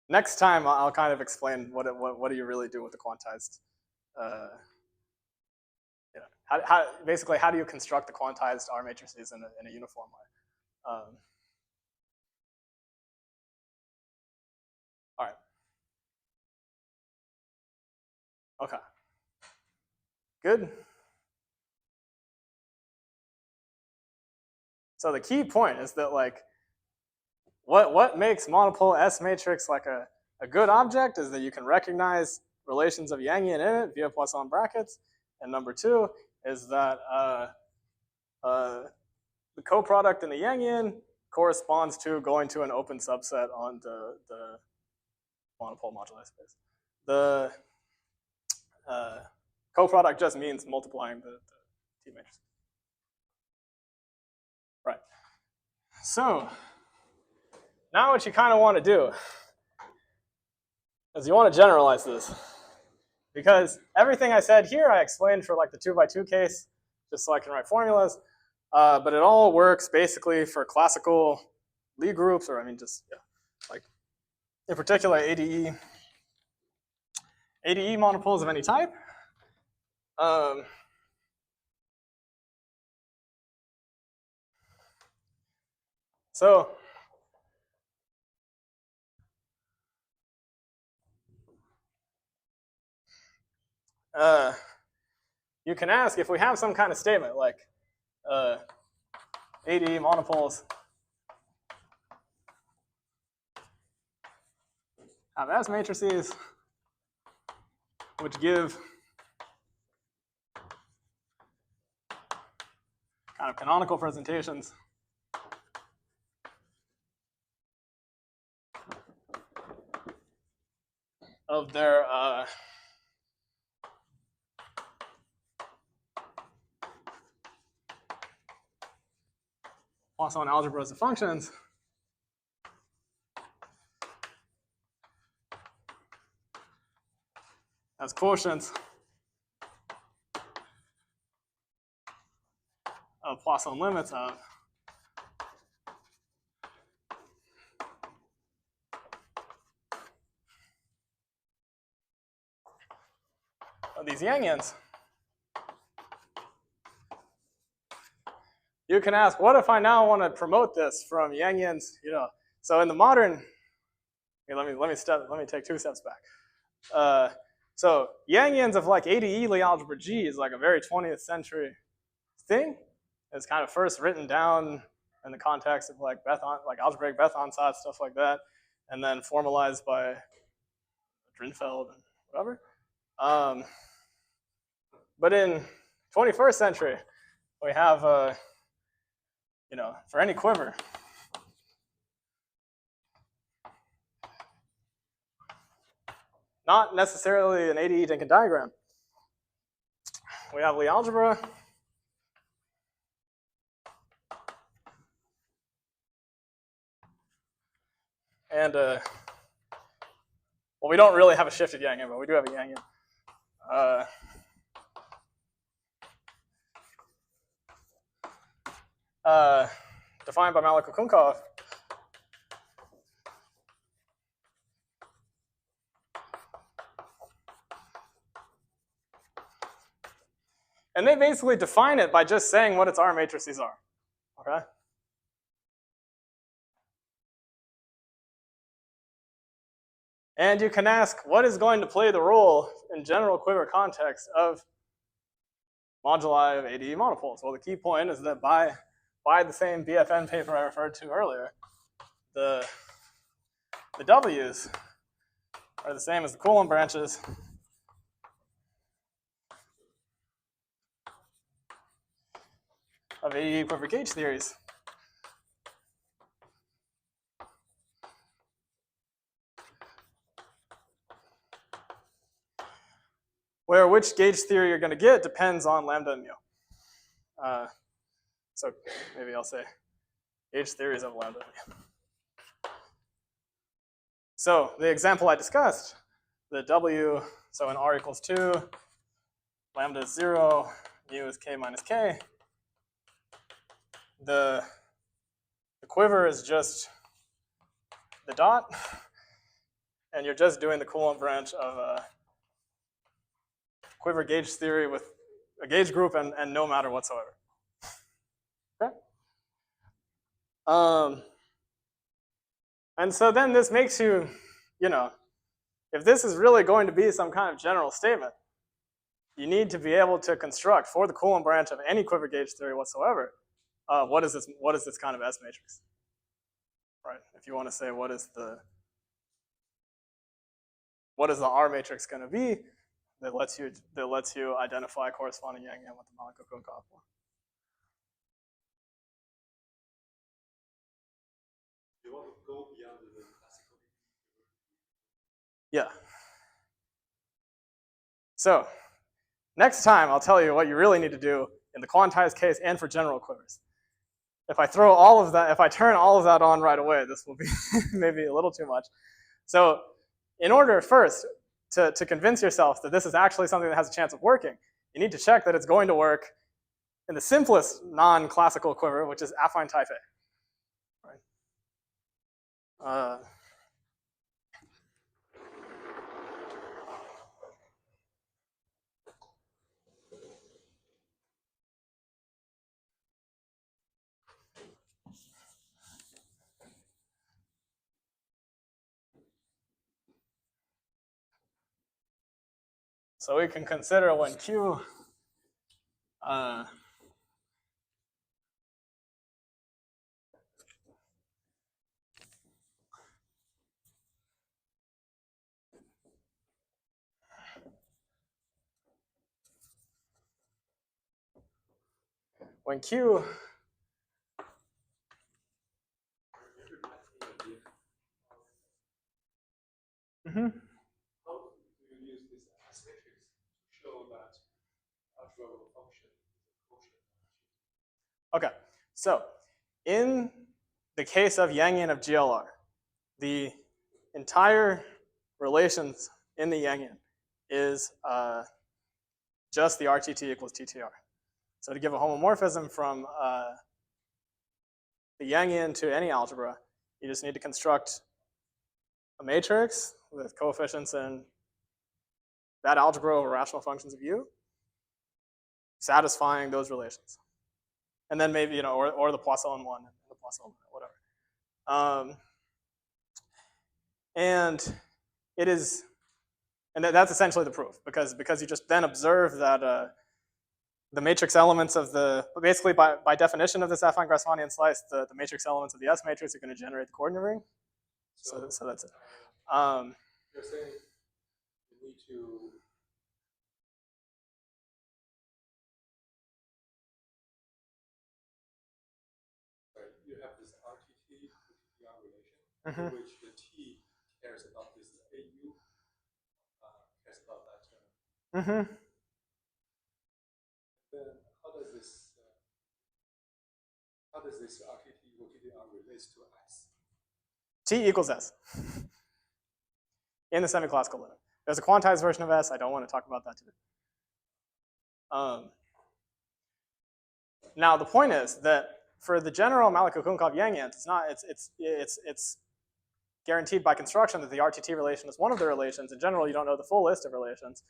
next time I'll kind of explain what do you really do with the quantized, basically how do you construct the quantized R matrices in a uniform way. All right. Okay. Good. So the key point is that like what makes monopole S matrix like a good object is that you can recognize relations of Yangian in it via Poisson brackets. And number two is that the coproduct in the Yangian corresponds to going to an open subset on the monopole moduli space. The coproduct just means multiplying the T matrix. Right. So now what you kind of want to do is you want to generalize this. Because everything I said here, I explained for like the 2x2 case, just so I can write formulas. But it all works basically for classical Lie groups, or I mean just, yeah, like in particular ADE monopoles of any type. So you can ask if we have some kind of statement like AD monopoles have S matrices which give kind of canonical presentations of their Poisson algebras of functions. As quotients of Poisson limits of these Yangians. You can ask, what if I now want to promote this from Yangians? So in the modern, let me take 2 steps back. So Yangians of like ADE Lie algebra G is like a very 20th century thing. It's kind of first written down in the context of like algebraic Bethe-Ansatz, stuff like that, and then formalized by Drinfeld and whatever. But in 21st century, we have, for any quiver, not necessarily an ADE Dinkin diagram. We have Lie algebra. And, well, we don't really have a shifted Yangian, but we do have a Yangian. Defined by Malikokunkov. And they basically define it by just saying what its R matrices are, okay? And you can ask, what is going to play the role in general quiver context of moduli of ADE monopoles? Well, the key point is that by the same BFN paper I referred to earlier, the W's are the same as the Coulomb branches of ADE quiver gauge theories. Where which gauge theory you're going to get depends on lambda and mu. So maybe I'll say gauge theories of lambda and mu. So the example I discussed, the W, so in R equals 2, lambda is 0, mu is k minus k. The quiver is just the dot, and you're just doing the Coulomb branch of quiver gauge theory with a gauge group and no matter whatsoever. Okay? And so then this makes you, if this is really going to be some kind of general statement, you need to be able to construct for the Coulomb branch of any quiver gauge theory whatsoever, what is this kind of S matrix? Right? If you want to say what is the R matrix going to be that lets you identify corresponding Yangian with the Malikokunkov one. You want to go beyond the classical. Yeah. So next time I'll tell you what you really need to do in the quantized case and for general quivers. If I throw all of that, if I turn all of that on right away, this will be maybe a little too much. So in order first to convince yourself that this is actually something that has a chance of working, you need to check that it's going to work in the simplest non-classical quiver, which is affine type A. Right? So we can consider when Q when Q How do you use this as matrix to show that algebra function is a quotient? Okay, so in the case of Yangian of GLR, the entire relations in the Yangian is just the RTT equals TTR. So to give a homomorphism from the Yangian to any algebra, you just need to construct a matrix with coefficients in that algebra over rational functions of U, satisfying those relations. And then maybe, or the Poisson one, and the Poisson, whatever. And it is, and that's essentially the proof, because you just then observe that the matrix elements of basically by definition of this affine Grassmannian slice, the matrix elements of the S matrix are going to generate the coordinate ring. So that's it. You're saying you need to you have this RTT to TTR relation, in which the T cares about this AU, cares about that term. Then how does this RTT equal TTR relates to S? T equals S in the semi-classical limit. There's a quantized version of S. I don't want to talk about that today. Now the point is that for the general Malikov-Kunkov Yangian, it's guaranteed by construction that the RTT relation is one of the relations. In general, you don't know the full list of relations,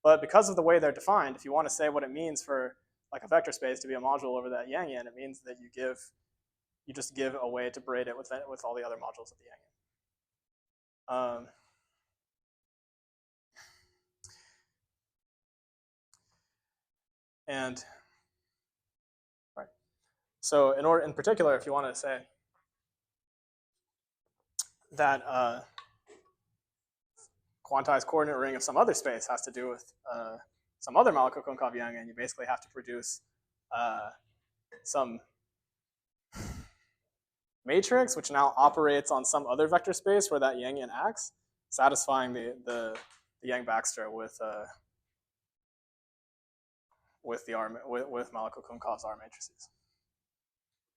but because of the way they're defined, if you want to say what it means for like a vector space to be a module over that Yangian, it means that you just give a way to braid it with all the other modules of the Yangian. And right, so in particular, if you want to say that quantized coordinate ring of some other space has to do with some other Malikov-Kunkov Yangian, you basically have to produce some matrix which now operates on some other vector space where that Yangian acts, satisfying the Yang-Baxter with Malikov-Kunkov's R matrices.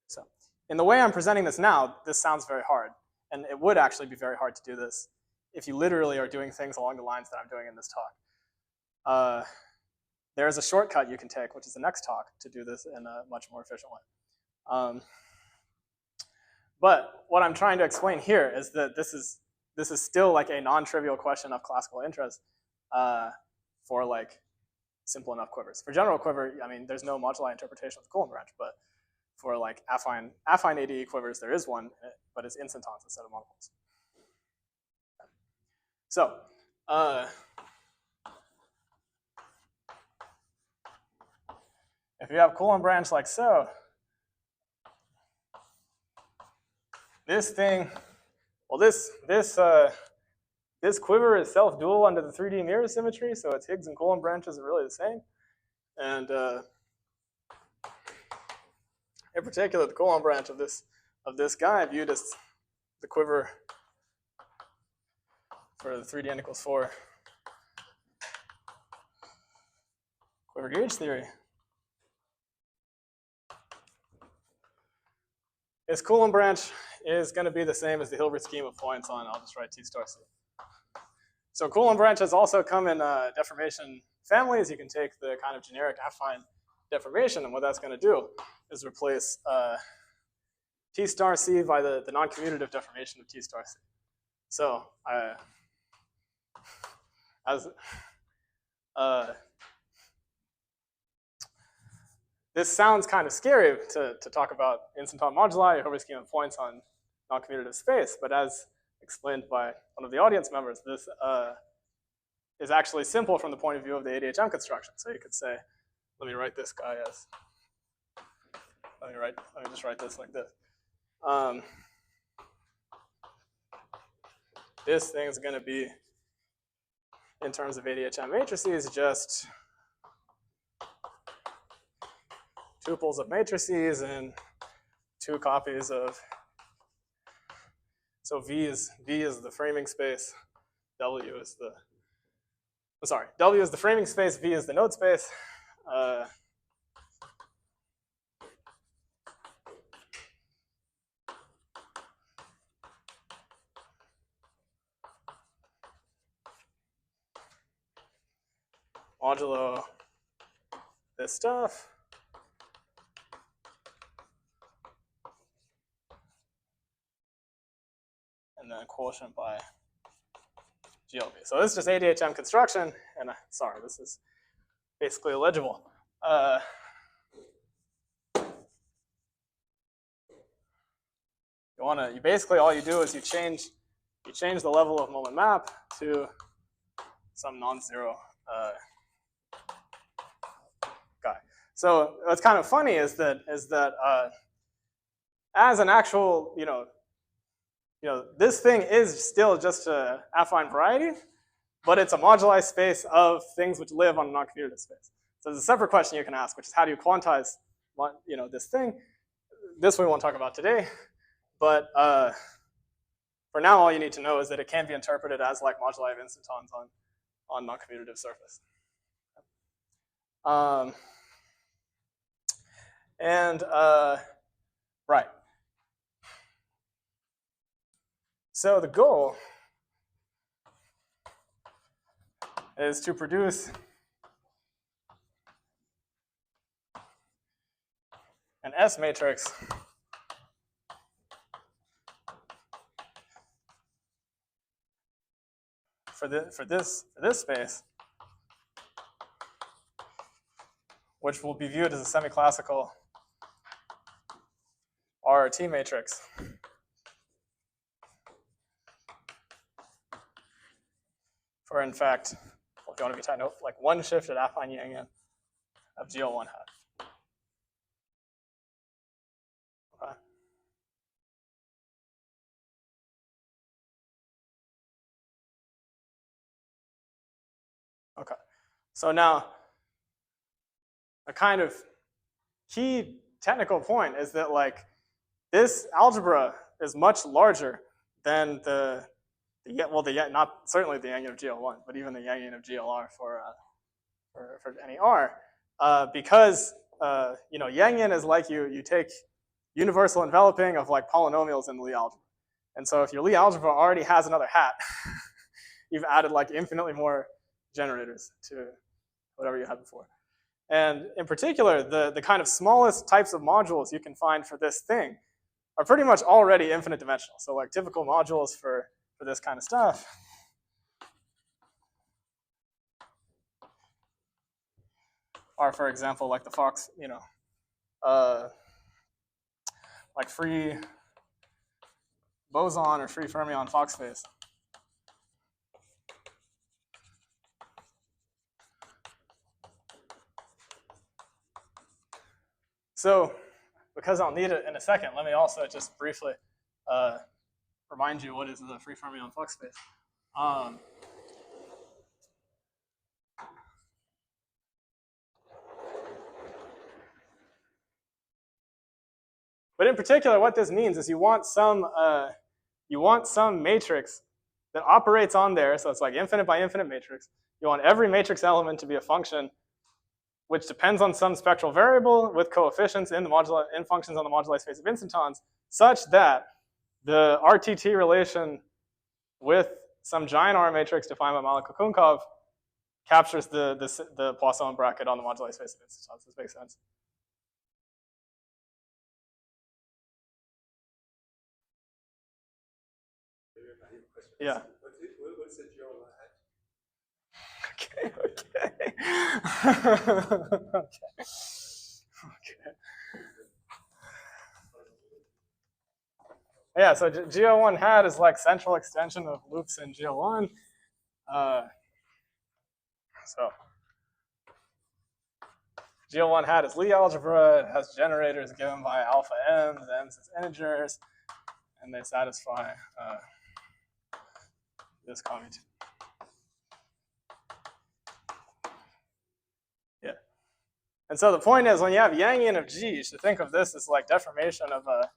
So in the way I'm presenting this now, this sounds very hard, and it would actually be very hard to do this if you literally are doing things along the lines that I'm doing in this talk. There is a shortcut you can take, which is the next talk, to do this in a much more efficient way. But what I'm trying to explain here is that this is still like a non-trivial question of classical interest for like simple enough quivers. For general quiver, I mean, there's no moduli interpretation of the Coulomb branch, but for like affine ADE quivers, there is one, but it's instantons instead of monopoles. So, if you have Coulomb branch like so, this thing, well, this quiver is self-dual under the 3D mirror symmetry, so its Higgs and Coulomb branches are really the same. And in particular, the Coulomb branch of this guy viewed as the quiver for the 3D n equals 4 quiver gauge theory. Its Coulomb branch is going to be the same as the Hilbert scheme of points on, I'll just write T star C. So Coulomb branches also come in deformation families. You can take the kind of generic affine deformation, and what that's going to do is replace T star C by the non-commutative deformation of T star C. So this sounds kind of scary to talk about instanton moduli or Hilbert scheme of points on non-commutative space, but as explained by one of the audience members, is actually simple from the point of view of the ADHM construction. So you could say, let me write this guy as, let me just write this like this. This thing is going to be, in terms of ADHM matrices, just tuples of matrices and two copies of, so V is the framing space, W is the, I'm sorry, W is the framing space, V is the node space. Modulo this stuff. And then quotient by GLB. So this is just ADHM construction, and sorry, this is basically illegible. You basically all you do is you change the level of moment map to some non-zero guy. So what's kind of funny is that as an actual, this thing is still just an affine variety, but it's a moduli space of things which live on a non-commutative space. So there's a separate question you can ask, which is how do you quantize, this thing? This we won't talk about today, but for now, all you need to know is that it can be interpreted as like moduli of instantons on non-commutative surface. Right. So the goal is to produce an S matrix for this space, which will be viewed as a semi-classical RRT matrix. For in fact, if you want to be tight, like one shifted affine Yangian of GL1 hat. Okay. Okay. So now, a kind of key technical point is that like this algebra is much larger than not certainly the Yangian of GL1, but even the Yangian of GLR for any R, because Yangian is like you take universal enveloping of like polynomials in the Lie algebra, and so if your Lie algebra already has another hat, you've added like infinitely more generators to whatever you had before. And in particular, the kind of smallest types of modules you can find for this thing are pretty much already infinite dimensional. So like typical modules for this kind of stuff are, for example, like the Fox, like free boson or free fermion Fox phase. So, because I'll need it in a second, let me also just briefly remind you what is the free fermion Fox phase. But in particular, what this means is you want some matrix that operates on there, so it's like infinite by infinite matrix. You want every matrix element to be a function which depends on some spectral variable with coefficients in functions on the moduli space of instantons, such that the RTT relation with some giant R matrix defined by Malika-Kunkov captures the Poisson bracket on the moduli space of instantons. This makes sense. Yeah. What's the GL1 hat? Okay. Yeah, so GL1 hat is like central extension of loops in GL1. So GL1 hat is Lie algebra. It has generators given by alpha m, the m's as integers, and they satisfy this commutative. Yeah. And so the point is, when you have Yangian of G, you should think of this as like deformation of a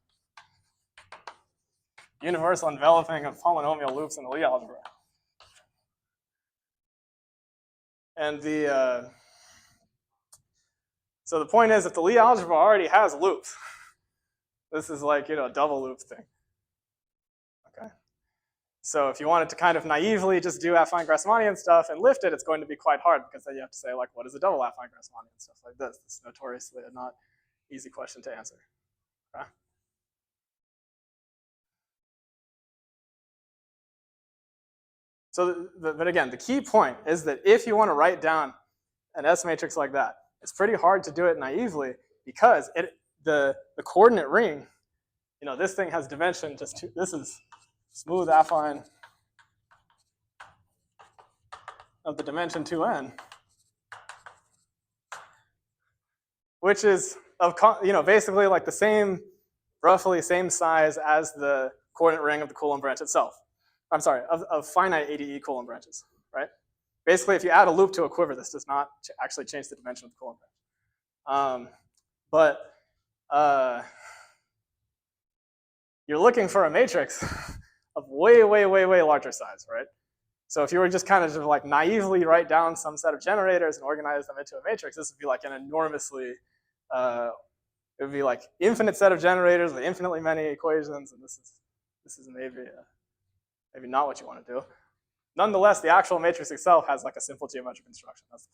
universal enveloping of polynomial loops in the Lie algebra. And so the point is, if the Lie algebra already has loops, this is like, a double loop thing. Okay. So if you wanted to kind of naively just do affine Grassmannian stuff and lift it, it's going to be quite hard, because then you have to say, like, what is a double affine Grassmannian, stuff like this. This is notoriously a not easy question to answer. Okay. So, but again, the key point is that if you want to write down an S matrix like that, it's pretty hard to do it naively, because the coordinate ring, this thing has dimension just two. This is smooth affine of the dimension 2n, which is of basically like the same, roughly same size as the coordinate ring of the Coulomb branch itself. I'm sorry, of finite ADE Coulomb branches, right? Basically, if you add a loop to a quiver, this does not actually change the dimension of the Coulomb branch. But you're looking for a matrix of way, way, way, way larger size, right? So if you were just kind of like naively write down some set of generators and organize them into a matrix, this would be like an enormously, it would be like infinite set of generators with infinitely many equations, and this is maybe not what you want to do. Nonetheless, the actual matrix itself has like a simple geometric construction. That's the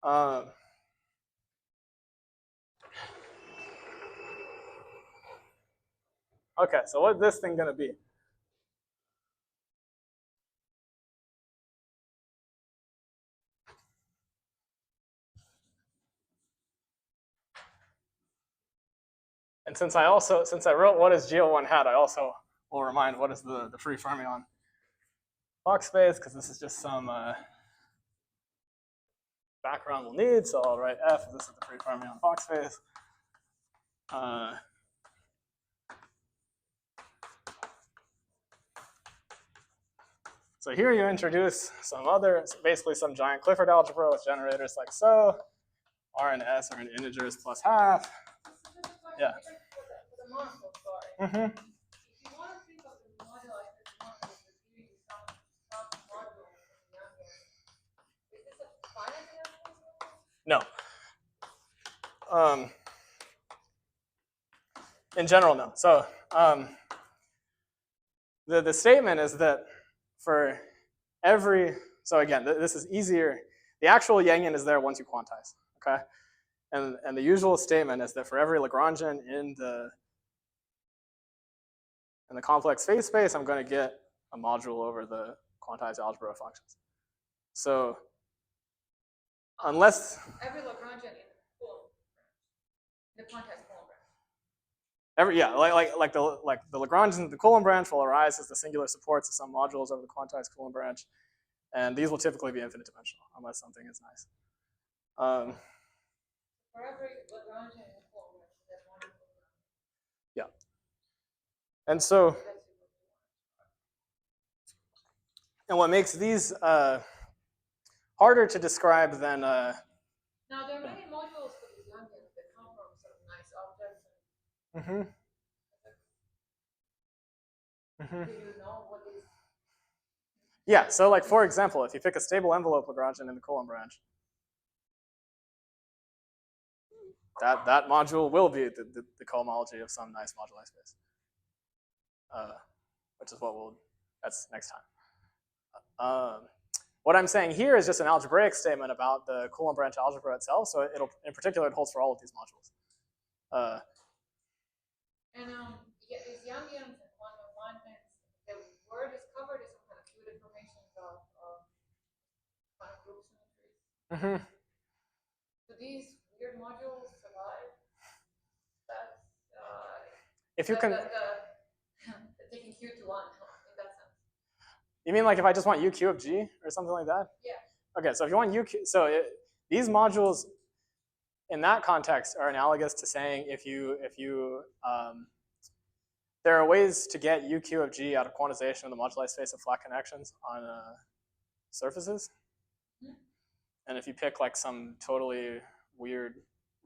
point. Okay, so what's this thing going to be? And since I wrote what is GL1 hat, I also will remind what is the free fermion Fock space, because this is just some background we'll need. So I'll write F. This is the free fermion Fock space. So here you introduce basically some giant Clifford algebra with generators like so. R and S are in integers plus half. Yeah. For the monopole, sorry. Mm-hmm. If you want to think of the moduli as monopole as giving you some module in Yangian, is this a finite dimensional? No. In general, no. So the statement is that for every, so again, this is easier. The actual Yangian is there once you quantize, okay? And the usual statement is that for every Lagrangian in the complex phase space, I'm going to get a module over the quantized algebra of functions. So unless every Lagrangian in the Coulomb branch, the quantized Coulomb branch. Like the Lagrangian, the Coulomb branch will arise as the singular supports of some modules over the quantized Coulomb branch, and these will typically be infinite dimensional unless something is nice. For every Lagrangian in the Coulomb branch, there's one Lagrangian. Yeah. And so, and what makes these harder to describe than now there are many modules for these Yangians that come from sort of nice objects. Do you know what is? Yeah, so like for example, if you pick a stable envelope Lagrangian in the Coulomb branch, that module will be the cohomology of some nice moduli space, which is that's next time. What I'm saying here is just an algebraic statement about the Coulomb branch algebra itself. So in particular, it holds for all of these modules. These Yangians and quantum alignments, they were discovered as some kind of few deformations of quantum group symmetries. Do these weird modules survive? If you can, taking Q to 1 in that sense. You mean like if I just want UQ of G or something like that? Yeah. Okay, so if you want UQ, so these modules in that context are analogous to saying if you there are ways to get UQ of G out of quantization of the moduli space of flat connections on surfaces. And if you pick like some totally weird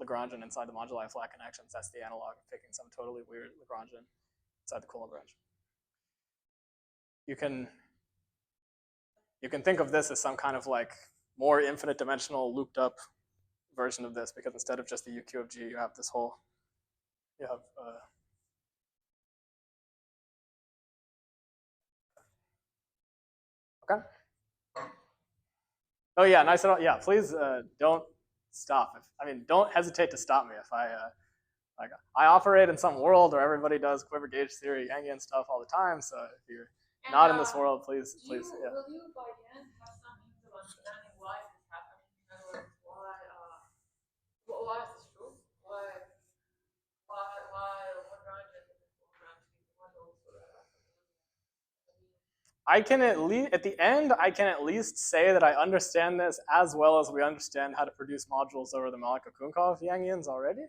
Lagrangian inside the moduli flat connections, that's the analog of picking some totally weird Lagrangian inside the cool Lagrangian. You can think of this as some kind of like more infinite dimensional looped up version of this, because instead of just the UQ of G, you have this whole, you have okay. Oh yeah, nice. Yeah, please don't stop. Don't hesitate to stop me if like I operate in some world where everybody does quiver gauge theory, Yangian stuff all the time. So if you're not in this world, please, yeah. Will you by the end have some means of understanding why this is happening? In other words, why is this true? Why Lagrangian models or I can at the end, I can at least say that I understand this as well as we understand how to produce modules over the Malika-Kunkov Yangians already.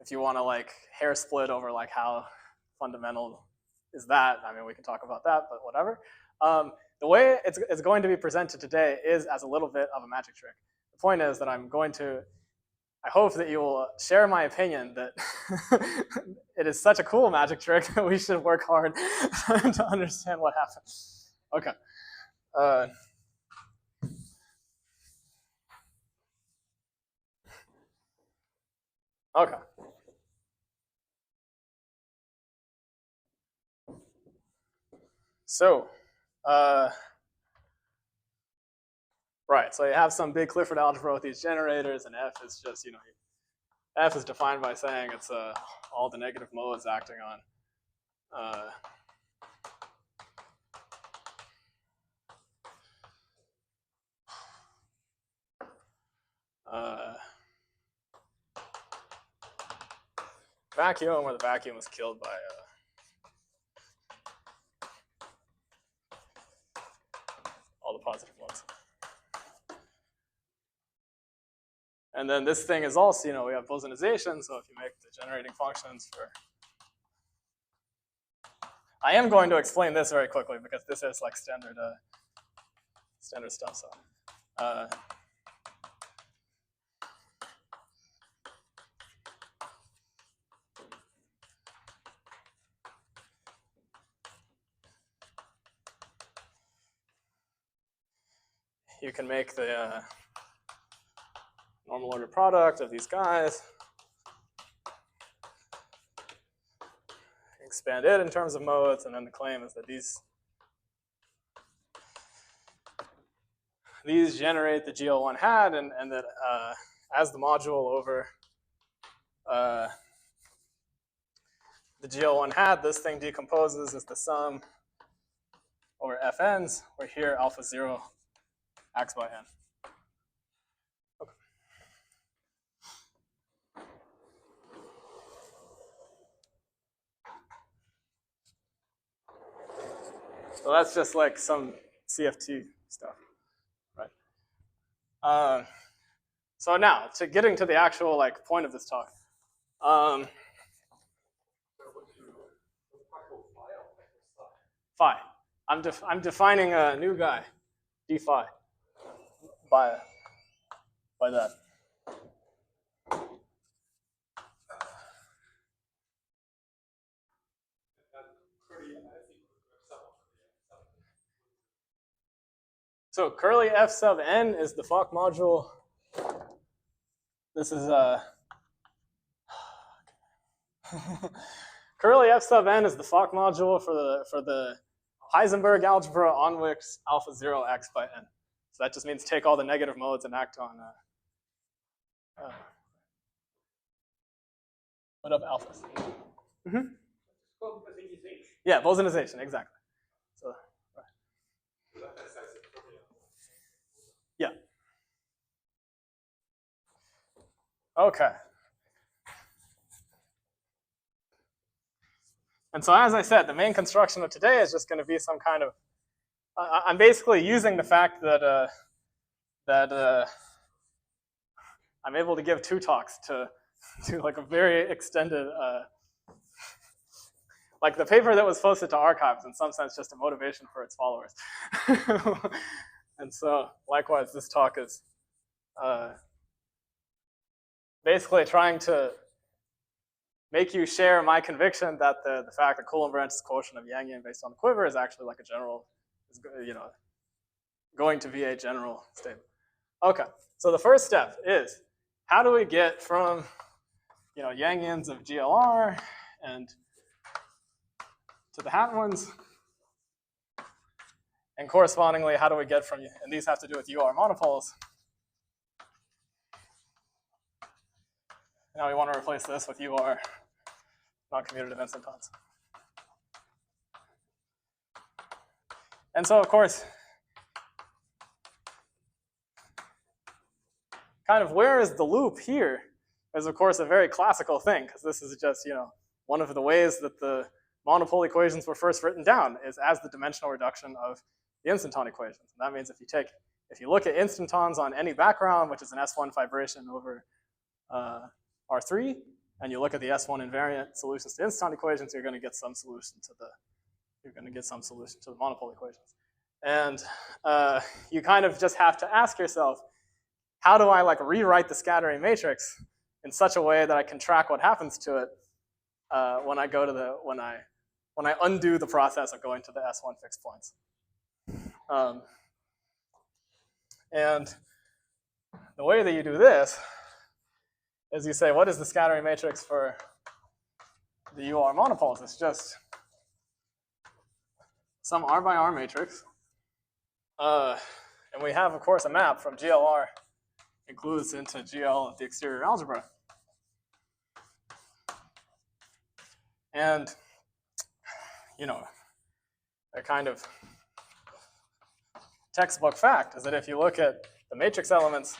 If you want to like hair split over like how fundamental is that, I mean, we can talk about that, but whatever. The way it's going to be presented today is as a little bit of a magic trick. The point is that I hope that you will share my opinion that it is such a cool magic trick that we should work hard to understand what happens. Okay. Okay. So, right, so you have some big Clifford algebra with these generators, and F is just, F is defined by saying it's all the negative modes acting on vacuum, where the vacuum was killed by all the positive modes. And then this thing is also, we have Bosanization, so if you make the generating functions for... I am going to explain this very quickly because this is like standard stuff. So, you can make the normal order product of these guys, expand it in terms of modes, and then the claim is that these generate the GL1 hat, and that as the module over the GL1 hat, this thing decomposes as the sum over fn's, where here alpha 0 acts by n. Okay. So that's just like some CFT stuff, right? So now, to getting to the actual like point of this talk. Phi. I'm defining a new guy, d phi, by that. So curly f sub n is the Fock module. This is curly f sub n is the Fock module for the Heisenberg algebra on which alpha 0 acts by n. So that just means take all the negative modes and act on what up alphas. Mm-hmm. Yeah, Bosanization, exactly. So, right. Yeah. Okay. And so as I said, the main construction of today is just going to be some kind of, I'm basically using the fact that, I'm able to give 2 talks to like a very extended, like the paper that was posted to archives, in some sense, just a motivation for its followers. And so likewise, this talk is basically trying to make you share my conviction that the fact that Coulomb-Branch's quotient of Yangian based on the quiver is actually like a general, you know, going to be a general statement. Okay, so the first step is, how do we get from, you know, Yangians of GLR and to the hat ones? And correspondingly, how do we get from, and these have to do with UR monopoles. Now we want to replace this with UR noncommutative instantons. And so, of course, kind of where is the loop here is, of course, a very classical thing, because this is just, you know, one of the ways that the monopole equations were first written down is as the dimensional reduction of the instanton equations. And that means if you look at instantons on any background, which is an S1 fibration over R3, and you look at the S1 invariant solutions to instanton equations, you're going to get some solution to the monopole equations. And you kind of just have to ask yourself, how do I like rewrite the scattering matrix in such a way that I can track what happens to it when I undo the process of going to the S1 fixed points? And the way that you do this is you say, what is the scattering matrix for the UR monopoles? It's just some R by R matrix. And we have, of course, a map from GLR includes into GL of the exterior algebra. And, you know, a kind of textbook fact is that if you look at the matrix elements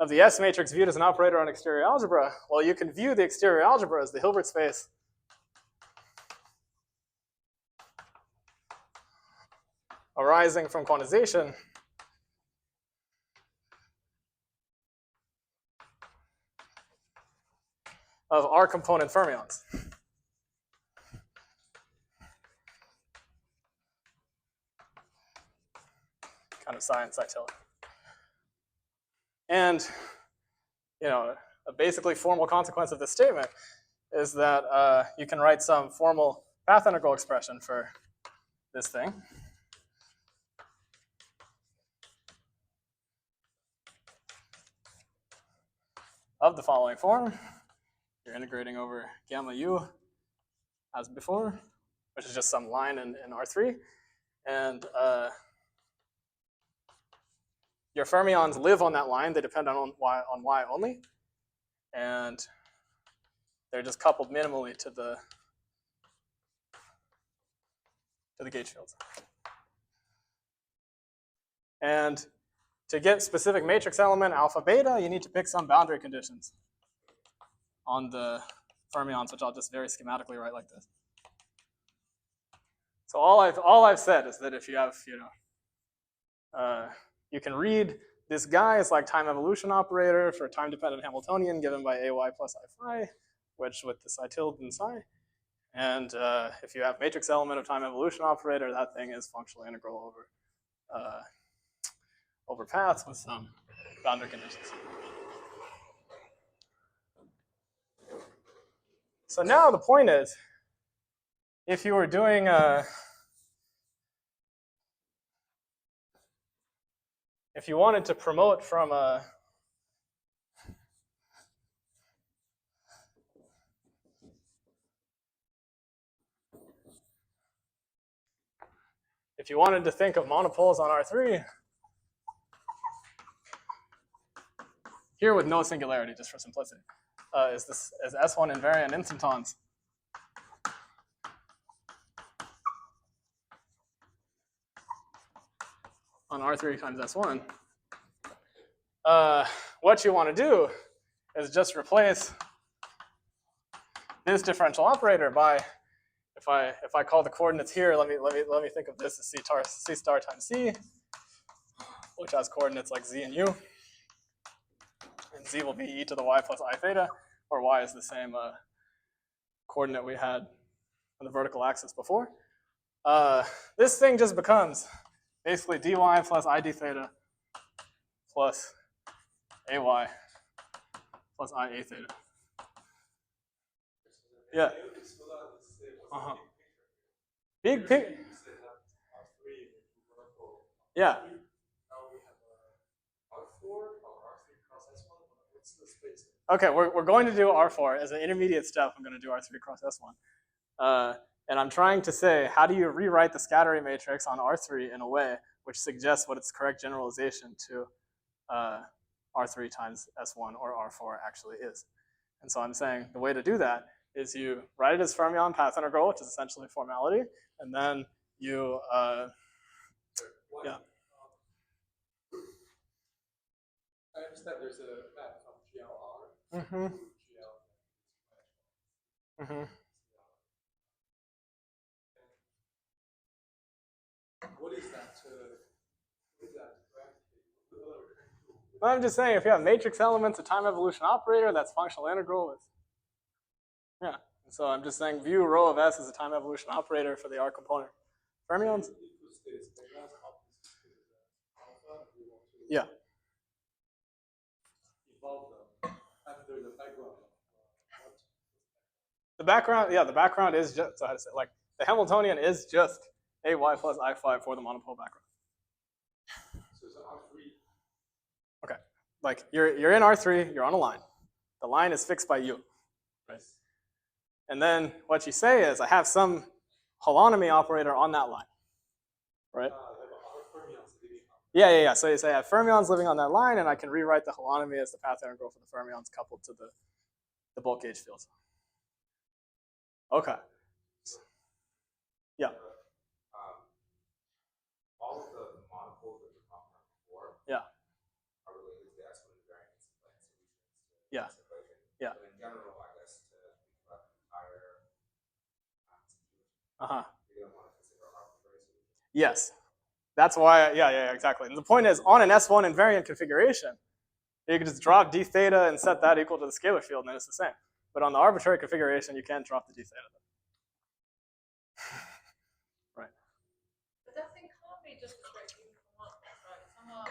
of the S matrix viewed as an operator on exterior algebra, well, you can view the exterior algebra as the Hilbert space arising from quantization of R component fermions. Kind of science I tell it. And, you know, a basically formal consequence of this statement is that you can write some formal path integral expression for this thing. Of the following form. You're integrating over gamma u as before, which is just some line in R3. And your fermions live on that line. They depend on y only. And they're just coupled minimally to the gauge fields. And to get specific matrix element alpha beta, you need to pick some boundary conditions on the fermions, which I'll just very schematically write like this. So all I've said is that if you have, you know, you can read this guy as like time evolution operator for time-dependent Hamiltonian given by ay plus I phi, which with the psi tilde and psi. And if you have matrix element of time evolution operator, that thing is functional integral over paths with some boundary conditions. So now the point is, if you were doing if you wanted to promote from a if you wanted to think of monopoles on R3, here with no singularity, just for simplicity, is this as S1 invariant instantons on R3 times S1. What you want to do is just replace this differential operator by, if I call the coordinates here, let me think of this as c star times c, which has coordinates like z and u, and z will be e to the y plus I theta, or y is the same coordinate we had on the vertical axis before. This thing just becomes basically dy plus I d theta plus ay plus I a theta. Yeah. Big pic. Yeah. Okay, we're going to do R4 as an intermediate step. I'm going to do R3 cross S1. And I'm trying to say, how do you rewrite the scattering matrix on R3 in a way which suggests what its correct generalization to R3 times S1 or R4 actually is? And so I'm saying the way to do that is you write it as fermion path integral, which is essentially formality, and then you, yeah. I understand there's a map from GLR Mm-hmm. to GL. Mm-hmm. What is that? Well, I'm just saying, if you have matrix elements, a time evolution operator, that's functional integral with, yeah. So I'm just saying, view rho of S as a time evolution operator for the R component fermions. Yeah. The background, yeah, the background is just, so how to say, like, the Hamiltonian is just AY plus I5 for the monopole background. So it's R3. Okay, like you're in R3, you're on a line. The line is fixed by you, right? And then what you say is, I have some holonomy operator on that line, right? Yeah. So you say I have fermions living on that line, and I can rewrite the holonomy as the path integral for the fermions coupled to the bulk gauge fields. Okay. Yeah. All of the monopoles that we're talking about before are related to the exponent variance and solutions to this equation. Yeah. But in general, I guess to think about the entire Uh-huh. you're going to want to consider arbitrary solutions. Yes. That's why, yeah, exactly. And the point is, on an S1 invariant configuration, you can just drop d theta and set that equal to the scalar field, and then it's the same. But on the arbitrary configuration, you can't drop the d theta. Right. But that thing can't be just a trick you come up with, right? Somehow.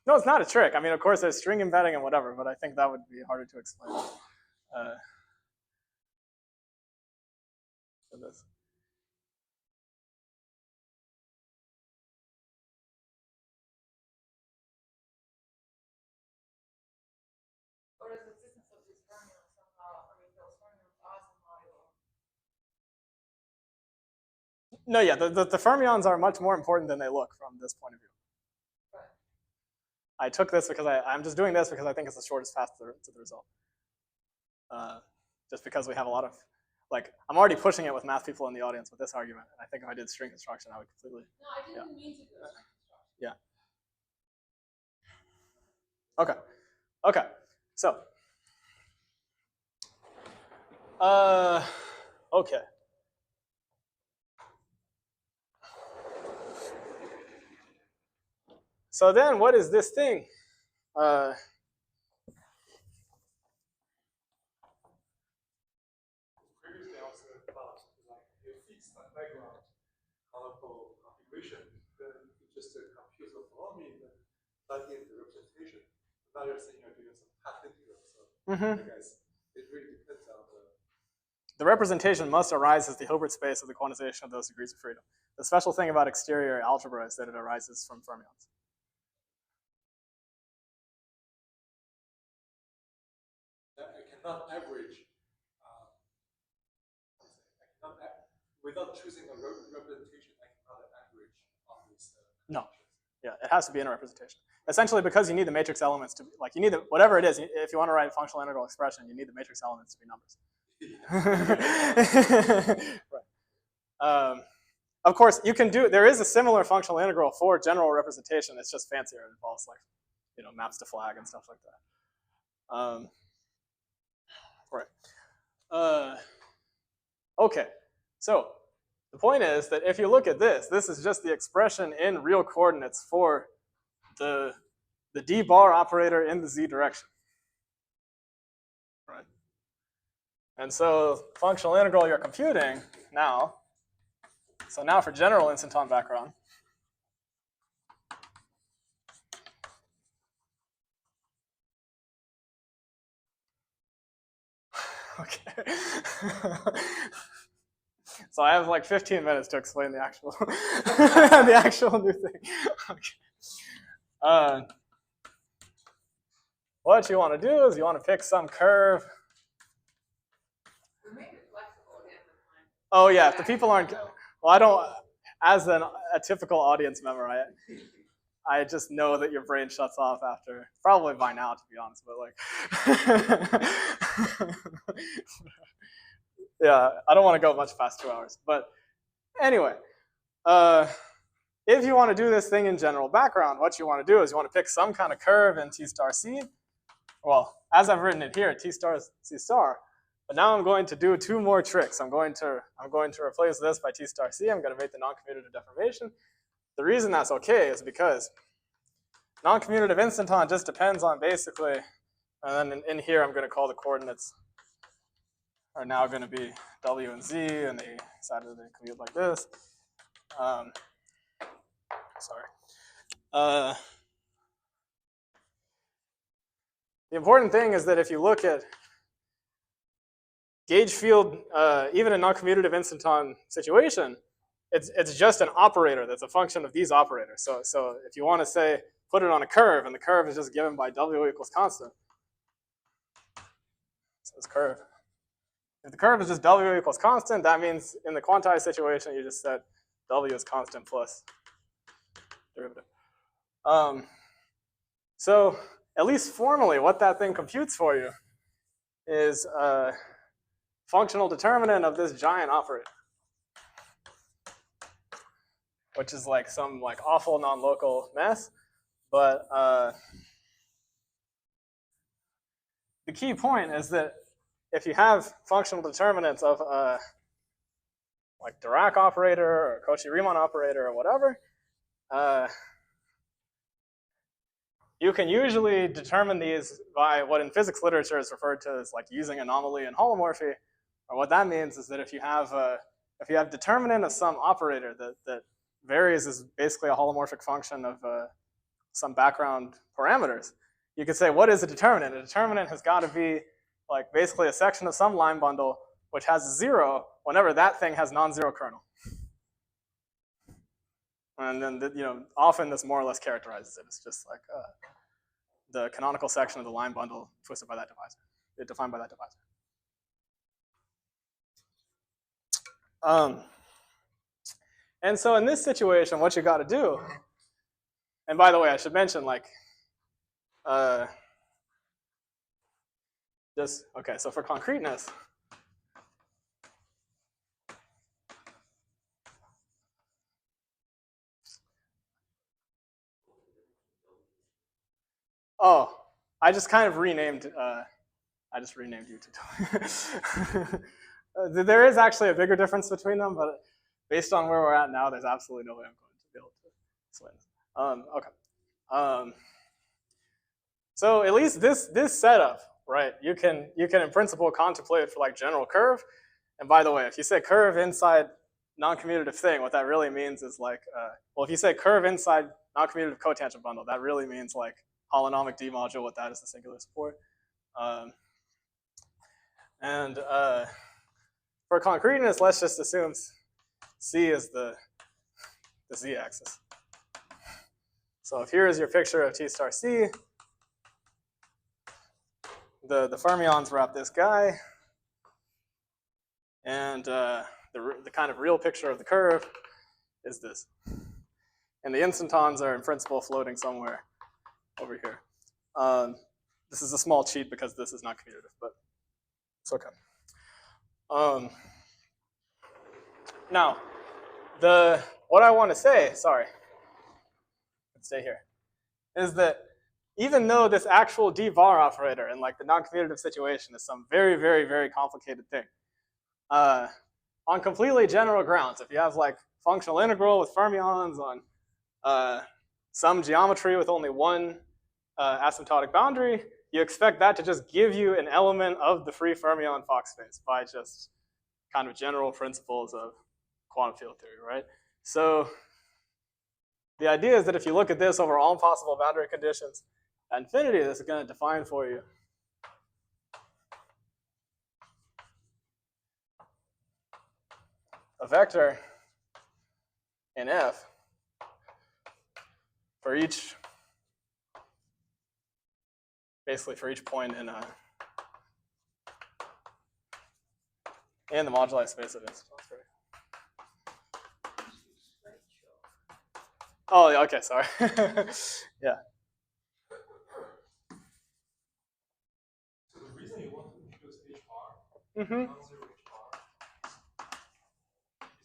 No, it's not a trick. I mean, of course, there's string embedding and whatever, but I think that would be harder to explain. For this. Or is the existence of these fermions somehow, I mean, those fermions are somehow able. No, yeah, the fermions are much more important than they look from this point of view. Right. I took this because I'm just doing this because I think it's the shortest path to the result. Just because we have a lot of, like, I'm already pushing it with math people in the audience with this argument. And I think if I did string construction, I would completely. No, I didn't mean to do a string construction. Yeah. Okay. So. Okay. So then, what is this thing? Previously, I was about like you fix that background monopole configuration, then you just compute the holonomy and plug in the representation. Now you're saying you're doing some path integral. So I guess it really depends on the representation must arise as the Hilbert space of the quantization of those degrees of freedom. The special thing about exterior algebra is that it arises from fermions. I cannot average. Without choosing a representation, I cannot average on these. No. Yeah, it has to be in a representation. Essentially, because you need the matrix elements to be, like, you need the, whatever it is, if you want to write a functional integral expression, you need the matrix elements to be numbers. Right. Of course, you can do, there is a similar functional integral for general representation. It's just fancier. It involves, like, maps to flag and stuff like that. Right. Okay, so the point is that if you look at this, this is just the expression in real coordinates for the d bar operator in the z direction. Right. And so functional integral you're computing now, so now for general instanton background, okay. So I have like 15 minutes to explain the actual the actual new thing. Okay. What you want to do is you want to pick some curve. We made it flexible again this time. Oh yeah, if the people aren't, well, I don't, as a typical audience member, I just know that your brain shuts off after, probably by now to be honest, but like, yeah, I don't want to go much past 2 hours. But anyway, if you want to do this thing in general background, what you want to do is you want to pick some kind of curve in T star C. Well, as I've written it here, T star is C star. But now I'm going to do 2 more tricks. I'm going to replace this by T star C. I'm going to make the noncommutative deformation. The reason that's okay is because noncommutative instanton just depends on basically, and then in here I'm going to call the coordinates are now going to be W and Z, and they decided they commute like this. Sorry. The important thing is that if you look at gauge field, even in noncommutative instanton situation, it's just an operator that's a function of these operators. So if you want to say, put it on a curve, and the curve is just given by W equals constant. So this curve. If the curve is just W equals constant, that means in the quantized situation, you just set W is constant plus derivative. So at least formally, what that thing computes for you is a functional determinant of this giant operator, which is like some like awful non-local mess. But the key point is that if you have functional determinants of like Dirac operator or Cauchy-Riemann operator or whatever, you can usually determine these by what in physics literature is referred to as like using anomaly and holomorphy. Or what that means is that if you have determinant of some operator that varies as basically a holomorphic function of some background parameters, you could say, what is a determinant? A determinant has got to be like basically a section of some line bundle which has 0 whenever that thing has non-zero kernel. And then often this more or less characterizes it. It's just like the canonical section of the line bundle twisted by that divisor, defined by that divisor. And so in this situation, what you got to do, and by the way, I should mention like okay, so for concreteness, oh, I just kind of renamed you two. There is actually a bigger difference between them, but based on where we're at now, there's absolutely no way I'm going to be able to explain this. Okay. So at least this setup, right? You can in principle contemplate for like general curve. And by the way, if you say curve inside noncommutative thing, what that really means is like, well, if you say curve inside noncommutative cotangent bundle, that really means like holonomic D module with that as the singular support. For concreteness, let's just assume C is the z-axis. So if here is your picture of T star C, the fermions wrap this guy, and the kind of real picture of the curve is this. And the instantons are in principle floating somewhere over here. This is a small cheat because this is not commutative, but it's okay. Now, what I want to say, sorry, let's stay here, is that even though this actual D bar operator in like the non-commutative situation is some very, very, very complicated thing, on completely general grounds. If you have like functional integral with fermions on some geometry with only one asymptotic boundary, you expect that to just give you an element of the free fermion Fock space by just kind of general principles of quantum field theory, right? So the idea is that if you look at this over all possible boundary conditions at infinity, this is going to define for you a vector in F for each, basically for each point in the moduli space of instantons. Oh, yeah, okay, sorry. Yeah. So the reason you want to introduce HR, Mm-hmm. non-zero HR,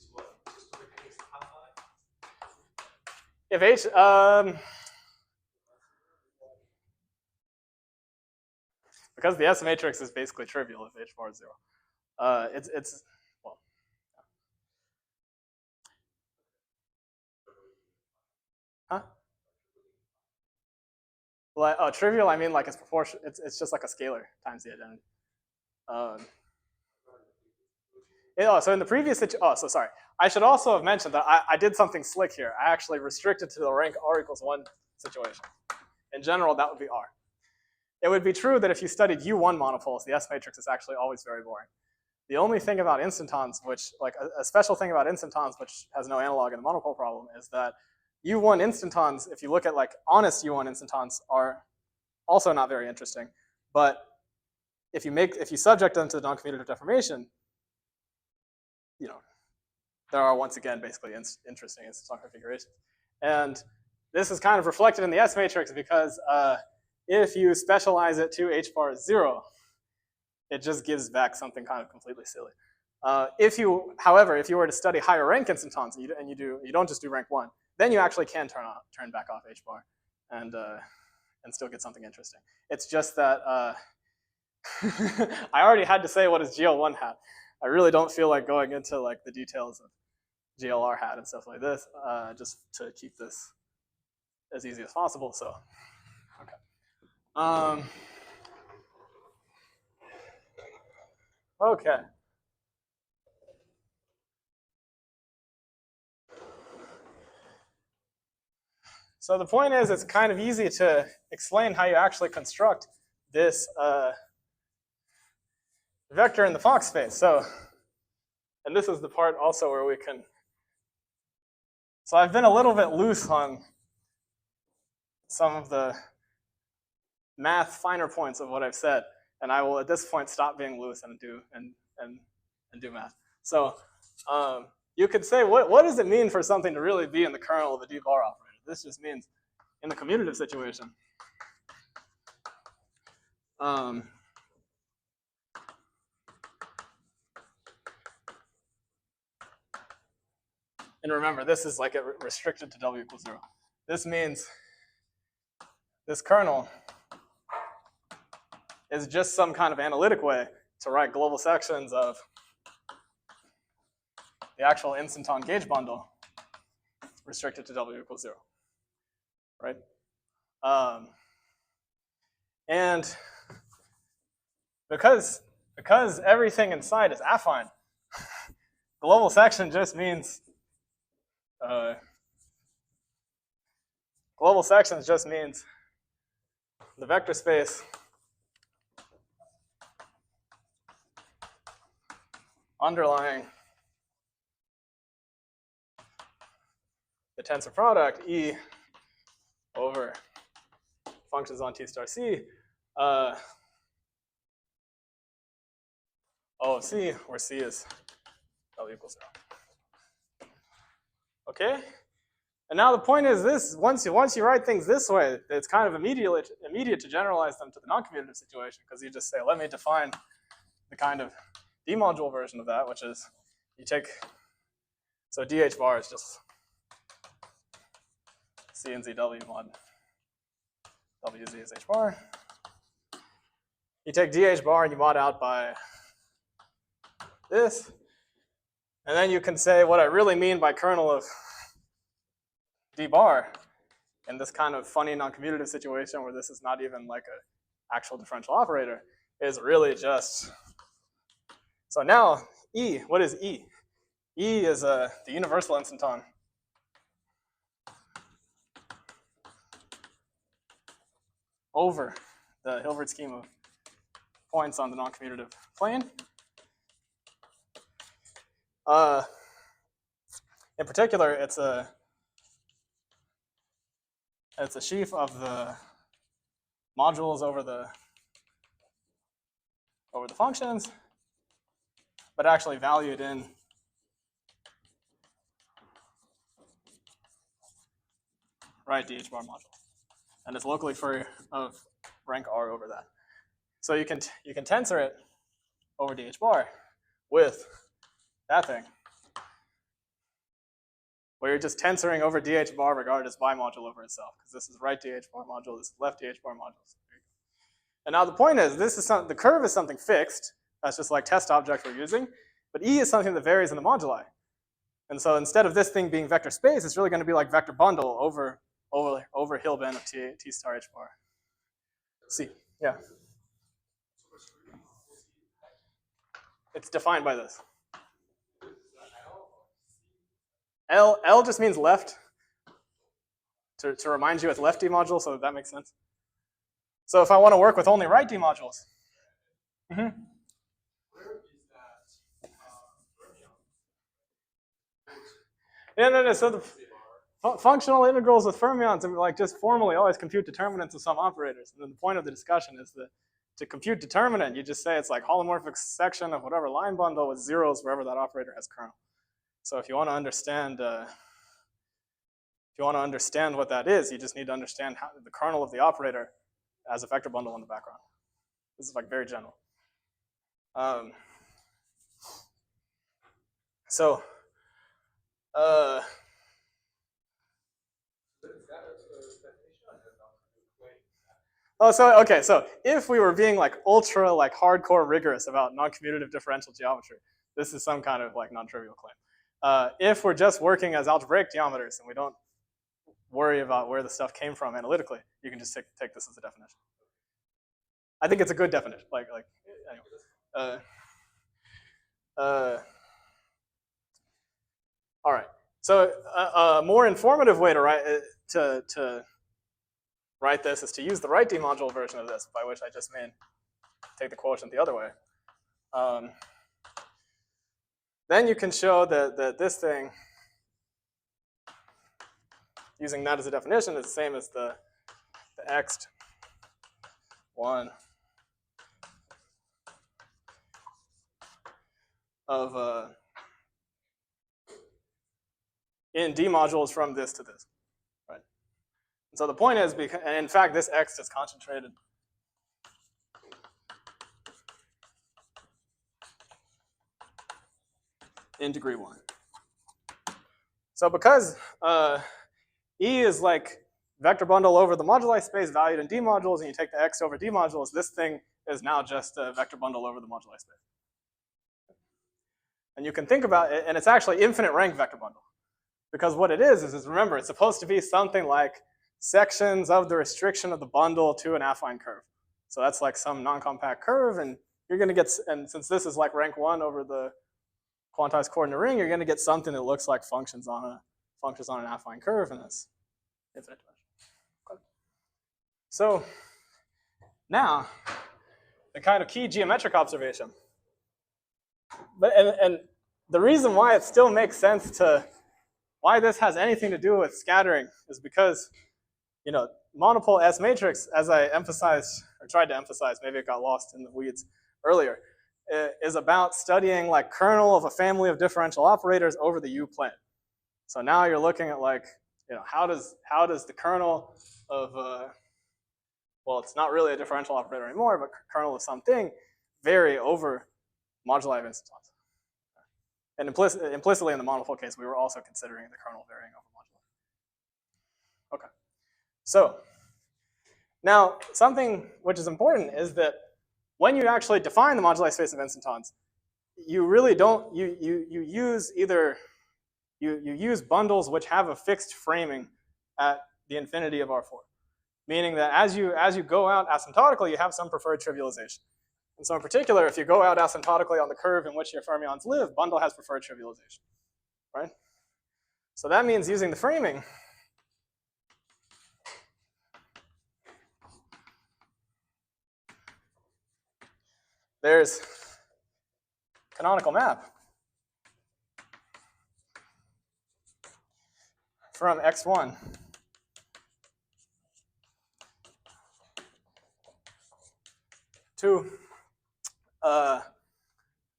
is what? Just to make things half-line? If H, because the S matrix is basically trivial if H bar is 0. It's well. Huh? Well, trivial, I mean like it's proportion. It's just like a scalar times the identity. So in the previous so sorry. I should also have mentioned that I did something slick here. I actually restricted to the rank R equals 1 situation. In general, that would be R. It would be true that if you studied U1 monopoles, the S matrix is actually always very boring. The only thing about instantons, which like a special thing about instantons, which has no analog in the monopole problem, is that U1 instantons, if you look at like honest U1 instantons, are also not very interesting. But if you subject them to the noncommutative deformation, you know, there are once again basically interesting instanton configurations. And this is kind of reflected in the S matrix because if you specialize it to H bar 0, it just gives back something kind of completely silly. However, if you were to study higher rank instantons and you don't just do rank 1, then you actually can turn back off H bar and still get something interesting. It's just that I already had to say what his GL1 hat. I really don't feel like going into like the details of GLR hat and stuff like this, just to keep this as easy as possible. So, okay. Okay. So the point is, it's kind of easy to explain how you actually construct this vector in the Fock space. So, and this is the part also where we can. So I've been a little bit loose on some of the math finer points of what I've said, and I will at this point stop being loose and do math. So you could say, what does it mean for something to really be in the kernel of a D-bar operator? This just means in the commutative situation. And remember, this is like restricted to W equals 0. This means this kernel is just some kind of analytic way to write global sections of the actual instanton gauge bundle restricted to W equals 0, right? And because everything inside is affine, global section just means global sections just means the vector space underlying the tensor product E over functions on T star C O of C, where C is W equals 0. Okay? And now the point is this, once you write things this way, it's kind of immediate to generalize them to the noncommutative situation, because you just say, let me define the kind of D-module version of that, which is you take, so DH bar is just C and ZW mod WZ is H bar. You take DH bar and you mod out by this. And then you can say what I really mean by kernel of d bar in this kind of funny non-commutative situation where this is not even like an actual differential operator is really just, so now E, what is E? E is the universal instanton over the Hilbert scheme of points on the non-commutative plane. In particular, it's a sheaf of the modules over the functions, but actually valued in right dh bar module, and it's locally free of rank R over that. So you can tensor it over dh bar with that thing, where you're just tensoring over dh bar regarded as bimodule over itself, because this is right dh bar module, this is left dh bar module. And now the point is, the curve is something fixed. That's just like test object we're using. But E is something that varies in the moduli. And so instead of this thing being vector space, it's really going to be like vector bundle over Hilbert of T star h bar. C, yeah. It's defined by this. L just means left. To remind you, it's left D module, so that makes sense. So if I want to work with only right D modules. Where is that fermion? No. So the functional integrals with fermions are like just formally always compute determinants of some operators. And then the point of the discussion is that to compute determinant, you just say it's like holomorphic section of whatever line bundle with zeros wherever that operator has kernel. So if you want to understand what that is, you just need to understand how the kernel of the operator as a vector bundle in the background. This is like very general. So if we were being like ultra like hardcore rigorous about non-commutative differential geometry, this is some kind of like non-trivial claim. If we're just working as algebraic geometers and we don't worry about where the stuff came from analytically, you can just take this as a definition. I think it's a good definition. Anyway. All right. So a more informative way to write this is to use the right D module version of this, by which I just mean take the quotient the other way. Then you can show that this thing, using that as a definition, is the same as the X one of in D modules from this to this, right? And so the point is, and in fact, this X is concentrated in degree 1. So because E is like vector bundle over the moduli space valued in D modules, and you take the X over D modules, this thing is now just a vector bundle over the moduli space. And you can think about it, and it's actually infinite rank vector bundle. Because what it is remember, it's supposed to be something like sections of the restriction of the bundle to an affine curve. So that's like some non-compact curve, and you're going to get, and since this is like rank 1 over the quantized coordinate ring, you're going to get something that looks like functions on an affine curve, and that's infinite dimensional. Okay. So now, the kind of key geometric observation. And the reason why it still makes sense to, why this has anything to do with scattering is because, monopole S matrix, as I emphasized, or tried to emphasize, maybe it got lost in the weeds earlier, is about studying like kernel of a family of differential operators over the U plane. So now you're looking at like, how does the kernel of, well, it's not really a differential operator anymore, but kernel of something vary over moduli of instantons. And implicitly in the monopole case, we were also considering the kernel varying over moduli. Okay. So now something which is important is that when you actually define the moduli space of instantons, you really don't, you use either, you use bundles which have a fixed framing at the infinity of R4. Meaning that as you go out asymptotically, you have some preferred trivialization. And so in particular, if you go out asymptotically on the curve in which your fermions live, bundle has preferred trivialization, right? So that means using the framing, there's canonical map from X1 to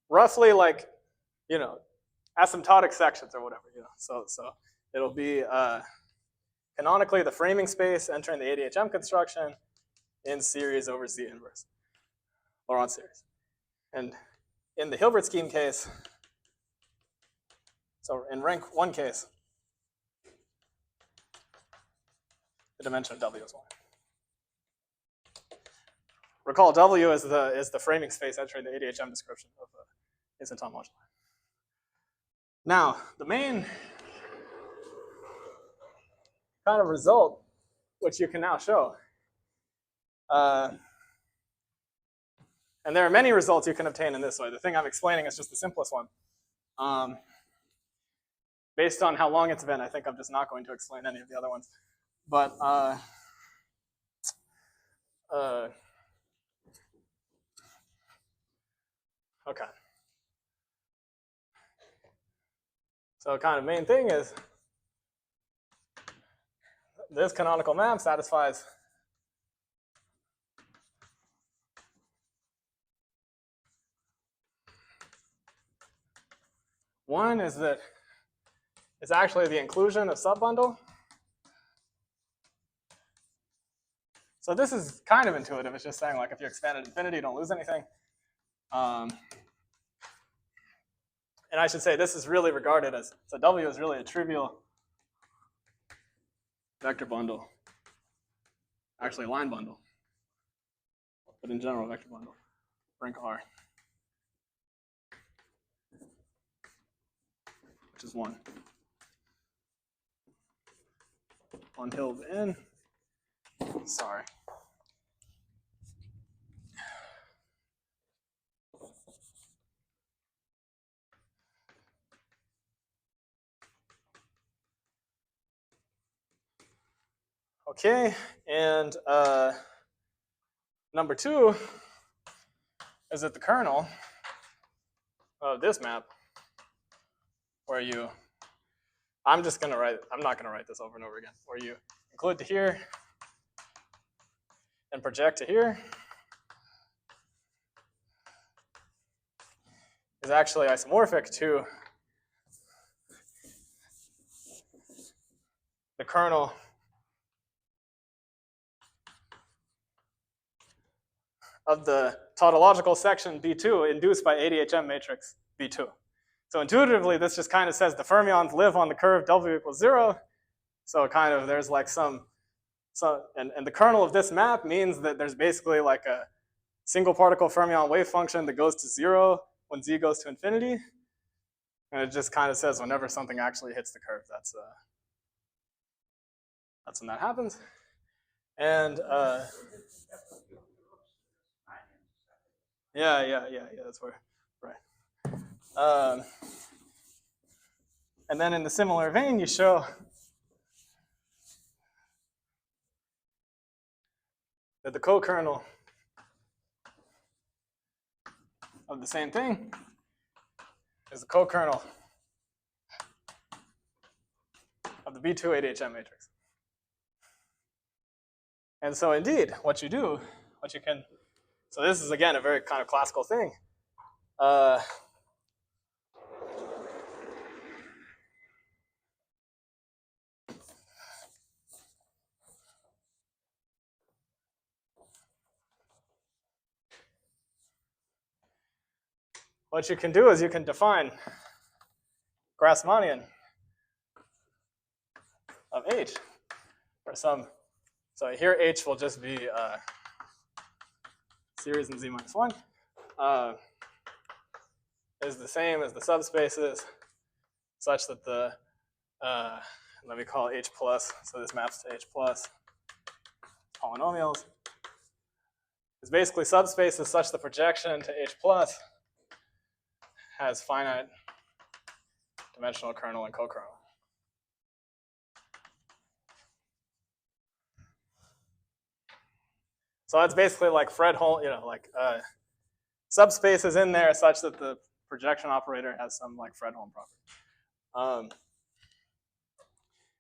roughly like, you know, asymptotic sections or whatever, you know. So it'll be canonically the framing space entering the ADHM construction in series over Z inverse, or on series. And in the Hilbert scheme case, so in rank 1 case, the dimension of W is 1. Recall W is the framing space entering the ADHM description of the instanton moduli. Now, the main kind of result, which you can now show, and there are many results you can obtain in this way. The thing I'm explaining is just the simplest one. Based on how long it's been, I think I'm just not going to explain any of the other ones. But okay. So kind of main thing is this canonical map satisfies one is that it's actually the inclusion of subbundle. So this is kind of intuitive. It's just saying like if you expand at infinity, you don't lose anything. And I should say this is really regarded as, so W is really a trivial vector bundle. Actually line bundle. But in general, vector bundle, rank R. Which is 1. On Hilb N. Sorry. Okay, and number 2 is that the kernel of this map, where you, I'm not gonna write this over and over again, where you include to here and project to here, is actually isomorphic to the kernel of the tautological section B2 induced by ADHM matrix B2. So intuitively, this just kind of says the fermions live on the curve W equals 0. So kind of there's like and the kernel of this map means that there's basically like a single particle fermion wave function that goes to 0 when Z goes to infinity. And it just kind of says whenever something actually hits the curve, that's when that happens. And yeah, that's where, right. And then in the similar vein, you show that the co-kernel of the same thing is the co-kernel of the B2 ADHM matrix. And so indeed, what you can, so this is again a very kind of classical thing. What you can do is you can define Grassmannian of H for some, so here H will just be series in Z minus 1. is the same as the subspaces such that the, let me call it H plus, so this maps to H plus polynomials. It's basically subspaces such the projection to H plus has finite dimensional kernel and co-kernel. So that's basically like Fredholm, like subspaces in there such that the projection operator has some like Fredholm property.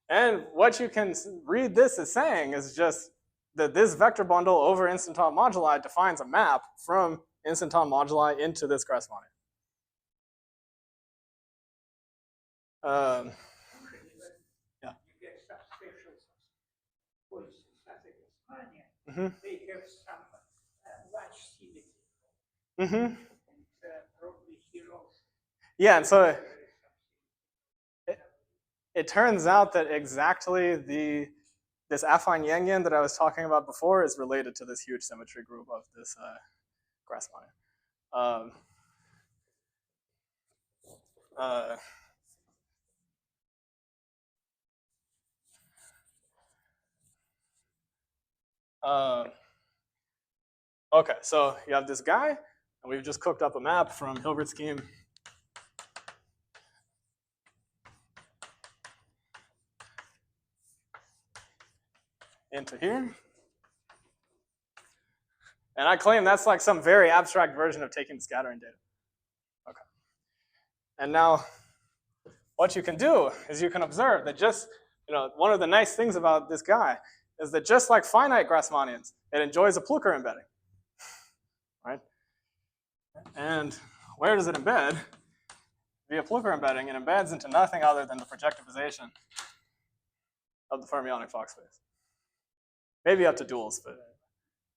And what you can read this as saying is just that this vector bundle over instanton moduli defines a map from instanton moduli into this Grassmannian. Yeah. You get subspatial points as a Grassmannian. Mm-hmm. They have some large symmetry. Mm-hmm. And probably here also. Yeah, and so it turns out that exactly this affine Yangian that I was talking about before is related to this huge symmetry group of this Grassmannian. Okay, so you have this guy, and we've just cooked up a map from Hilbert scheme into here. And I claim that's like some very abstract version of taking the scattering data. Okay. And now what you can do is you can observe that just, one of the nice things about this guy is that just like finite Grassmannians, it enjoys a Plücker embedding, right? And where does it embed? Via Plücker embedding, it embeds into nothing other than the projectivization of the Fermionic Fock space. Maybe up to duals, but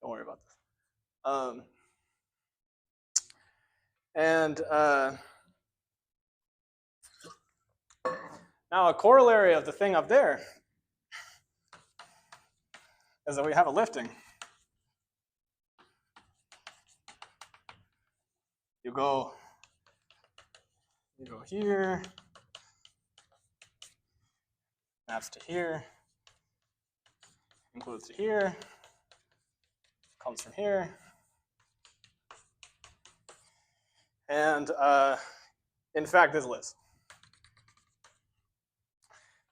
don't worry about this. Now a corollary of the thing up there is that we have a lifting. You go here, maps to here, includes to here, comes from here. And in fact, this lives.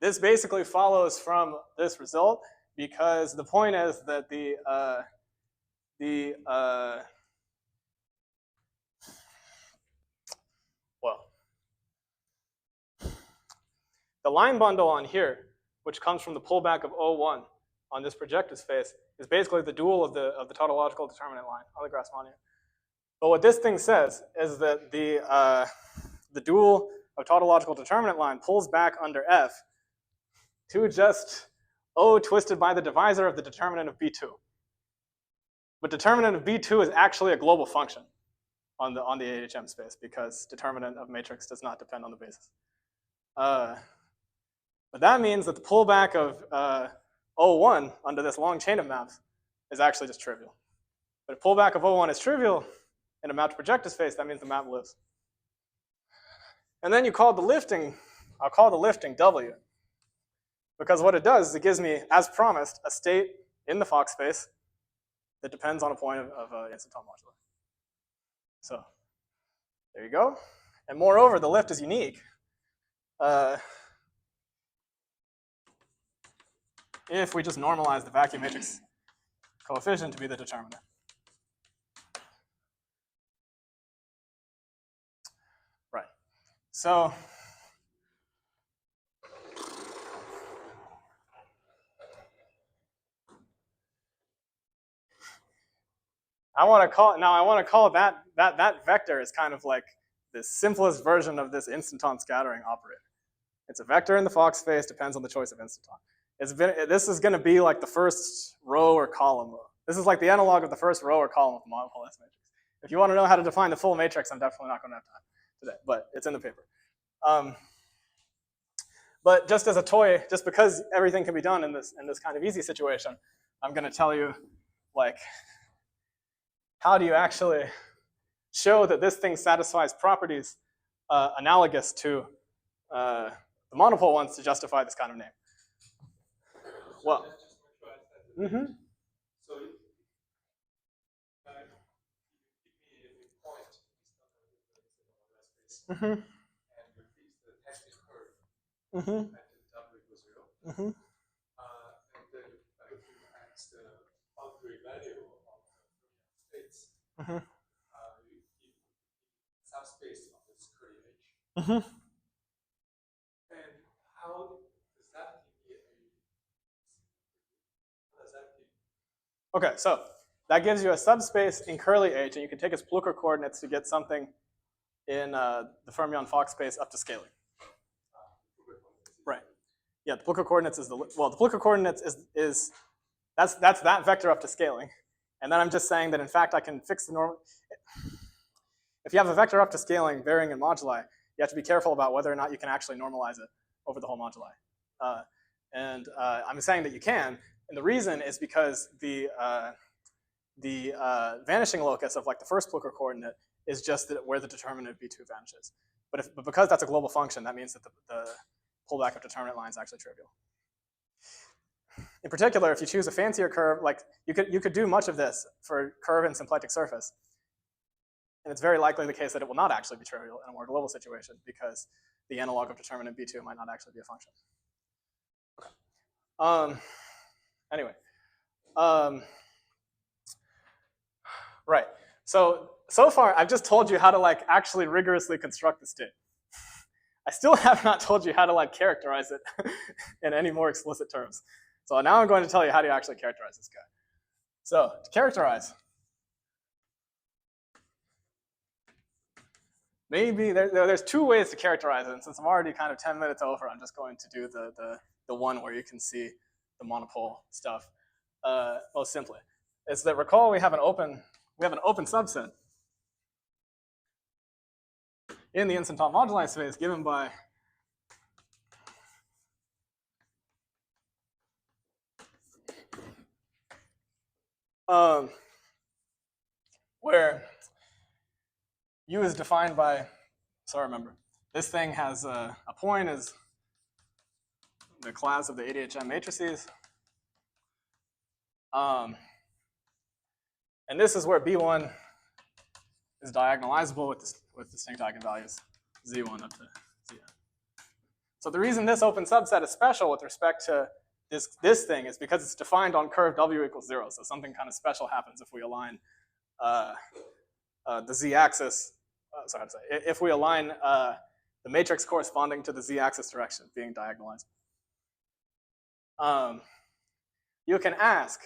This basically follows from this result because the point is that the line bundle on here, which comes from the pullback of O1 on this projective space, is basically the dual of the tautological determinant line on the Grassmannian. But what this thing says is that the dual of tautological determinant line pulls back under F to just O twisted by the divisor of the determinant of B2. But determinant of B2 is actually a global function on the AHM space because determinant of matrix does not depend on the basis. But that means that the pullback of O1 under this long chain of maps is actually just trivial. But if pullback of O1 is trivial in a mapped projective space, that means the map lives. And then you call the lifting, I'll call the lifting W. Because what it does is it gives me, as promised, a state in the Fock space that depends on a point of instanton moduli. So there you go. And moreover, the lift is unique. If we just normalize the vacuum matrix coefficient to be the determinant. Right. So I want to call that vector is kind of like the simplest version of this instanton scattering operator. It's a vector in the Fock space, depends on the choice of instanton. This is going to be like the first row or column. This is like the analog of the first row or column of the Monopole S matrix. If you want to know how to define the full matrix, I'm definitely not going to have time today, but it's in the paper. But just as a toy, just because everything can be done in this kind of easy situation, I'm going to tell you, like, how do you actually show that this thing satisfies properties analogous to the monopole ones to justify this kind of name. Well, Just make sure I understand. mm-hmm. So you give me a point, space, Mm-hmm. and you fix the testing curve Mm-hmm. at w equals 0. Mm-hmm. And then if you ask the boundary value of the states, Mm-hmm. you give subspace of this curly edge. Mm-hmm. And how does that give me how does that give? Okay, so that gives you a subspace in curly H, and you can take its Plücker coordinates to get something in the Fermion-Fock space up to scaling. Right. Yeah, the Plücker coordinates is the Plücker coordinates is that's that vector up to scaling, and then I'm just saying that in fact I can fix the normal. If you have a vector up to scaling varying in moduli, you have to be careful about whether or not you can actually normalize it over the whole moduli. I'm saying that you can, and the reason is because the vanishing locus of like the first Plücker coordinate is just where the determinant of B2 vanishes. But because that's a global function, that means that the pullback of determinant line is actually trivial. In particular, if you choose a fancier curve, like you could do much of this for curve and symplectic surface. And it's very likely the case that it will not actually be trivial in a more global situation because the analog of determinant B2 might not actually be a function. Okay. Anyway. Right. So far, I've just told you how to like actually rigorously construct the state. I still have not told you how to like characterize it in any more explicit terms. So now I'm going to tell you how to actually characterize this guy. So to characterize, maybe there's two ways to characterize it. And since I'm already kind of 10 minutes over, I'm just going to do the one where you can see the monopole stuff most simply. It's that recall we have an open subset in the instanton moduli space given by where U is defined by, so remember, this thing has a point is the class of the ADHM matrices. And this is where B1 is diagonalizable with distinct eigenvalues, Z1 up to Zn. So the reason this open subset is special with respect to this thing is because it's defined on curve W equals 0. So something kind of special happens if we align the z-axis, sorry, how to say, if we align the matrix corresponding to the z-axis direction being diagonalized. You can ask,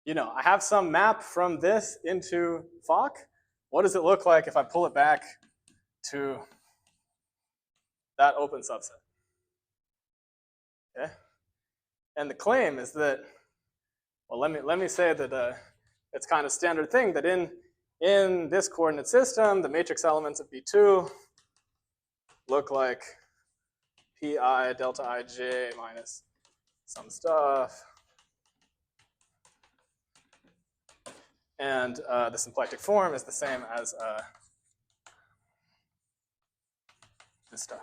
you know, I have some map from this into Fock. What does it look like if I pull it back to that open subset? Okay, and the claim is that, well, let me say that it's kind of standard thing that in this coordinate system, the matrix elements of B2 look like pi delta ij minus some stuff. And the symplectic form is the same as this stuff.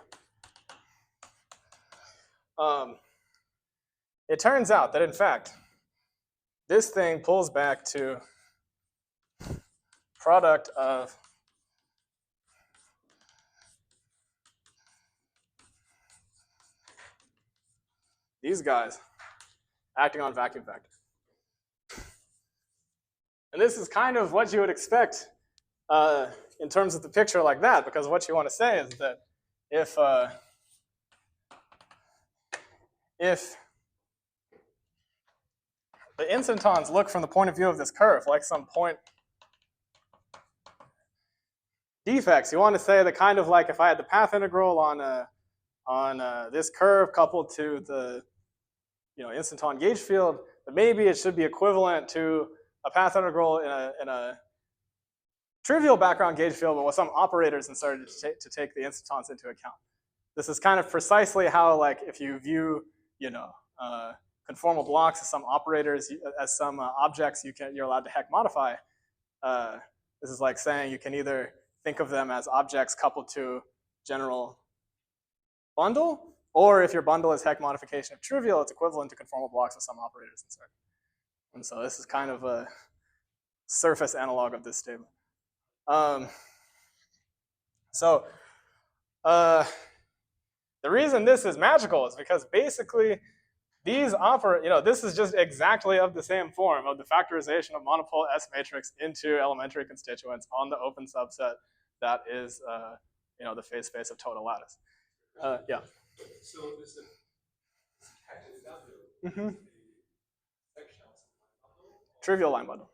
It turns out that, in fact, this thing pulls back to product of these guys acting on vacuum vector. And this is kind of what you would expect in terms of the picture like that, because what you want to say is that if the instantons look from the point of view of this curve like some point defects, you want to say that kind of like if I had the path integral on this curve coupled to the instanton gauge field, that maybe it should be equivalent to a path integral in a trivial background gauge field, but with some operators inserted to take the instantons into account. This is kind of precisely how, like, if you view, conformal blocks as some operators, as some objects you're allowed to heck modify. This is like saying you can either think of them as objects coupled to general bundle, or if your bundle is heck modification of trivial, it's equivalent to conformal blocks with some operators inside. And so this is kind of a surface analog of this statement. The reason this is magical is because basically these operate, this is just exactly of the same form of the factorization of monopole S matrix into elementary constituents on the open subset that is, the phase space of total lattice. Yeah. So this is captive W. Mm-hmm. Section of some line bundle. Trivial line bundle.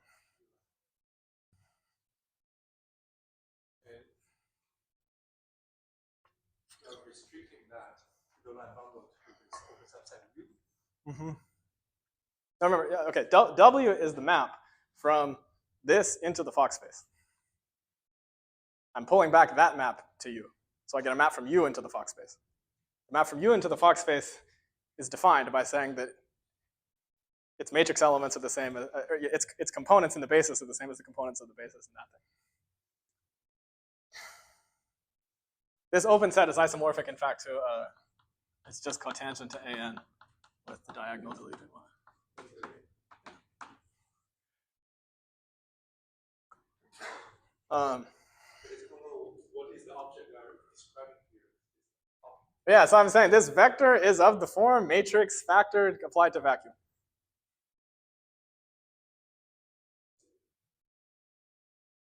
And you're restricting that to the line bundle to this open subset U. Mm-hmm. Now remember, yeah, okay, W is the map from this into the Fock space. I'm pulling back that map to U. So I get a map from U into the Fock space. The map from U into the Fock space is defined by saying that its matrix elements are the same, its components in the basis are the same as the components of the basis in that thing. This open set is isomorphic, in fact, to, it's just cotangent to AN with the diagonal deleted one. What is the object you are describing here? Yeah, so I'm saying this vector is of the form matrix factored applied to vacuum.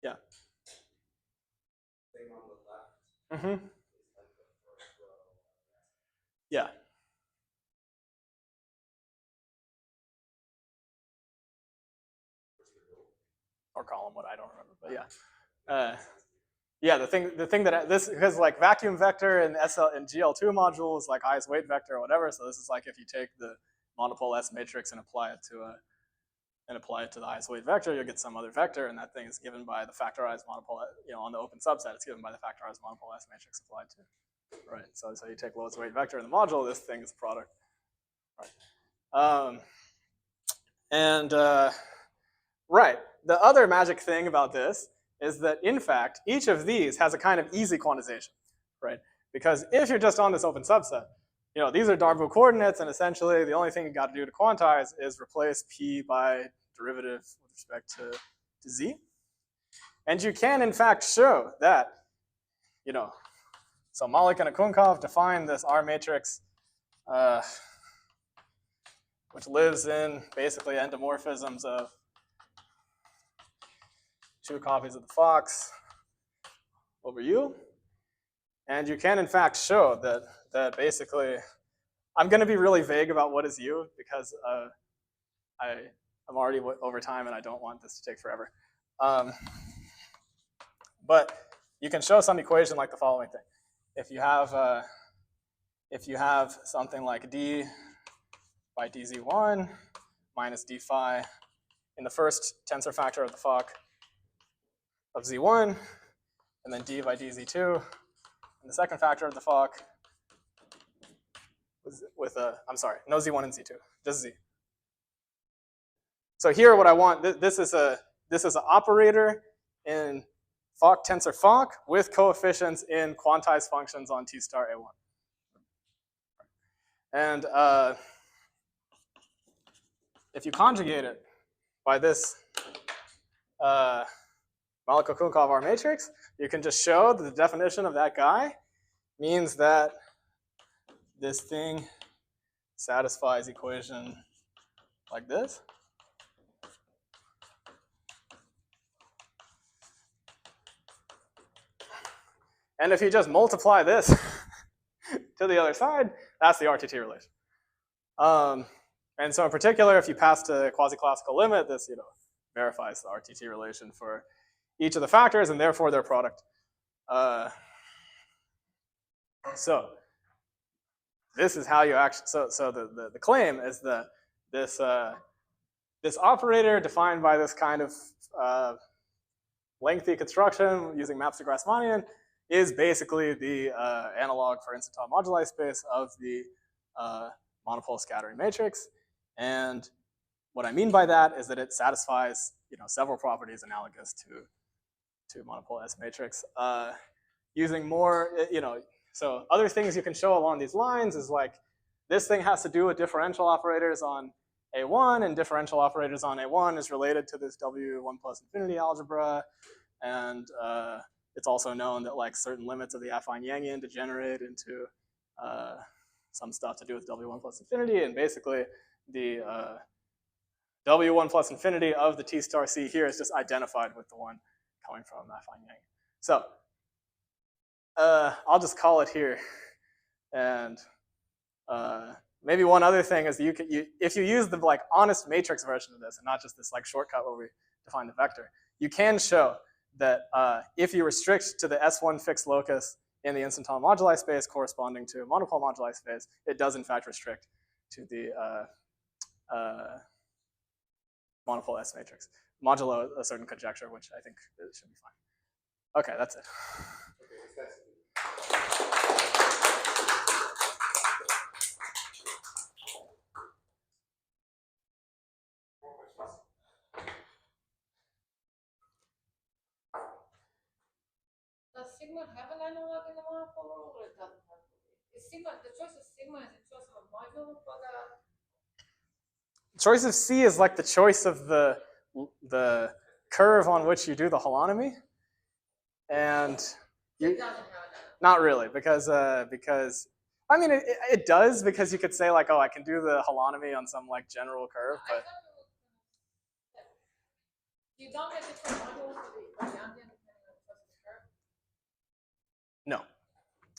Yeah. Thing on the left. Mm-hmm. Yeah. Or column, what I don't remember, but yeah. Yeah, the thing that this, because like vacuum vector and SL and GL2 module is like highest weight vector or whatever. So this is like if you take the monopole S matrix and apply it to the highest weight vector, you'll get some other vector, and that thing is given by the factorized monopole. On the open subset, it's given by the factorized monopole S matrix applied to. Right. So you take lowest weight vector in the module. This thing is a product. Right. Right. The other magic thing about this is that, in fact, each of these has a kind of easy quantization, right? Because if you're just on this open subset, these are Darboux coordinates, and essentially the only thing you got to do to quantize is replace P by derivative with respect to Z. And you can, in fact, show that, so Malik and Akunkov define this R matrix, which lives in basically endomorphisms of two copies of the Fox over U. And you can, in fact, show that basically, I'm going to be really vague about what is U because I'm already over time and I don't want this to take forever. But you can show some equation like the following thing. If you have something like D by dz1 minus d phi in the first tensor factor of the Fock of z1, and then d by dz2 in the second factor of the Fock with no z1 and z2, just z. So here what I want, this is an operator in Fock tensor Fock with coefficients in quantized functions on T star A1. And if you conjugate it by this Malikow-Kunkov R matrix, you can just show that the definition of that guy means that this thing satisfies equation like this. And if you just multiply this to the other side, that's the RTT relation. And so in particular, if you pass to quasi-classical limit, this verifies the RTT relation for each of the factors and therefore their product. So this is how you actually, so the claim is that this operator defined by this kind of lengthy construction using maps to Grassmannian is basically the analog for instanton moduli space of the monopole scattering matrix. And what I mean by that is that it satisfies several properties analogous to to monopole S matrix. Using more, so other things you can show along these lines is like this thing has to do with differential operators on A1, and differential operators on A1 is related to this W1 plus infinity algebra, and it's also known that like certain limits of the affine Yangian degenerate into some stuff to do with W1 plus infinity, and basically the W1 plus infinity of the T star C here is just identified with the one coming from affine Yangian. So I'll just call it here, and maybe one other thing is if you use the like honest matrix version of this and not just this like shortcut where we define the vector, you can show that if you restrict to the S1 fixed locus in the instanton moduli space corresponding to a monopole moduli space, it does in fact restrict to the monopole S matrix modulo a certain conjecture, which I think it should be fine. Okay, that's it. Does sigma have an analog in the monopole rule, or it doesn't have? Is sigma, the choice of sigma is the choice of a module for the Choice of C is like the choice of the curve on which you do the holonomy, and it doesn't have an analog. not really, because I mean it does, because you could say like, oh, I can do the holonomy on some like general curve, but You don't get different modules for the Yangian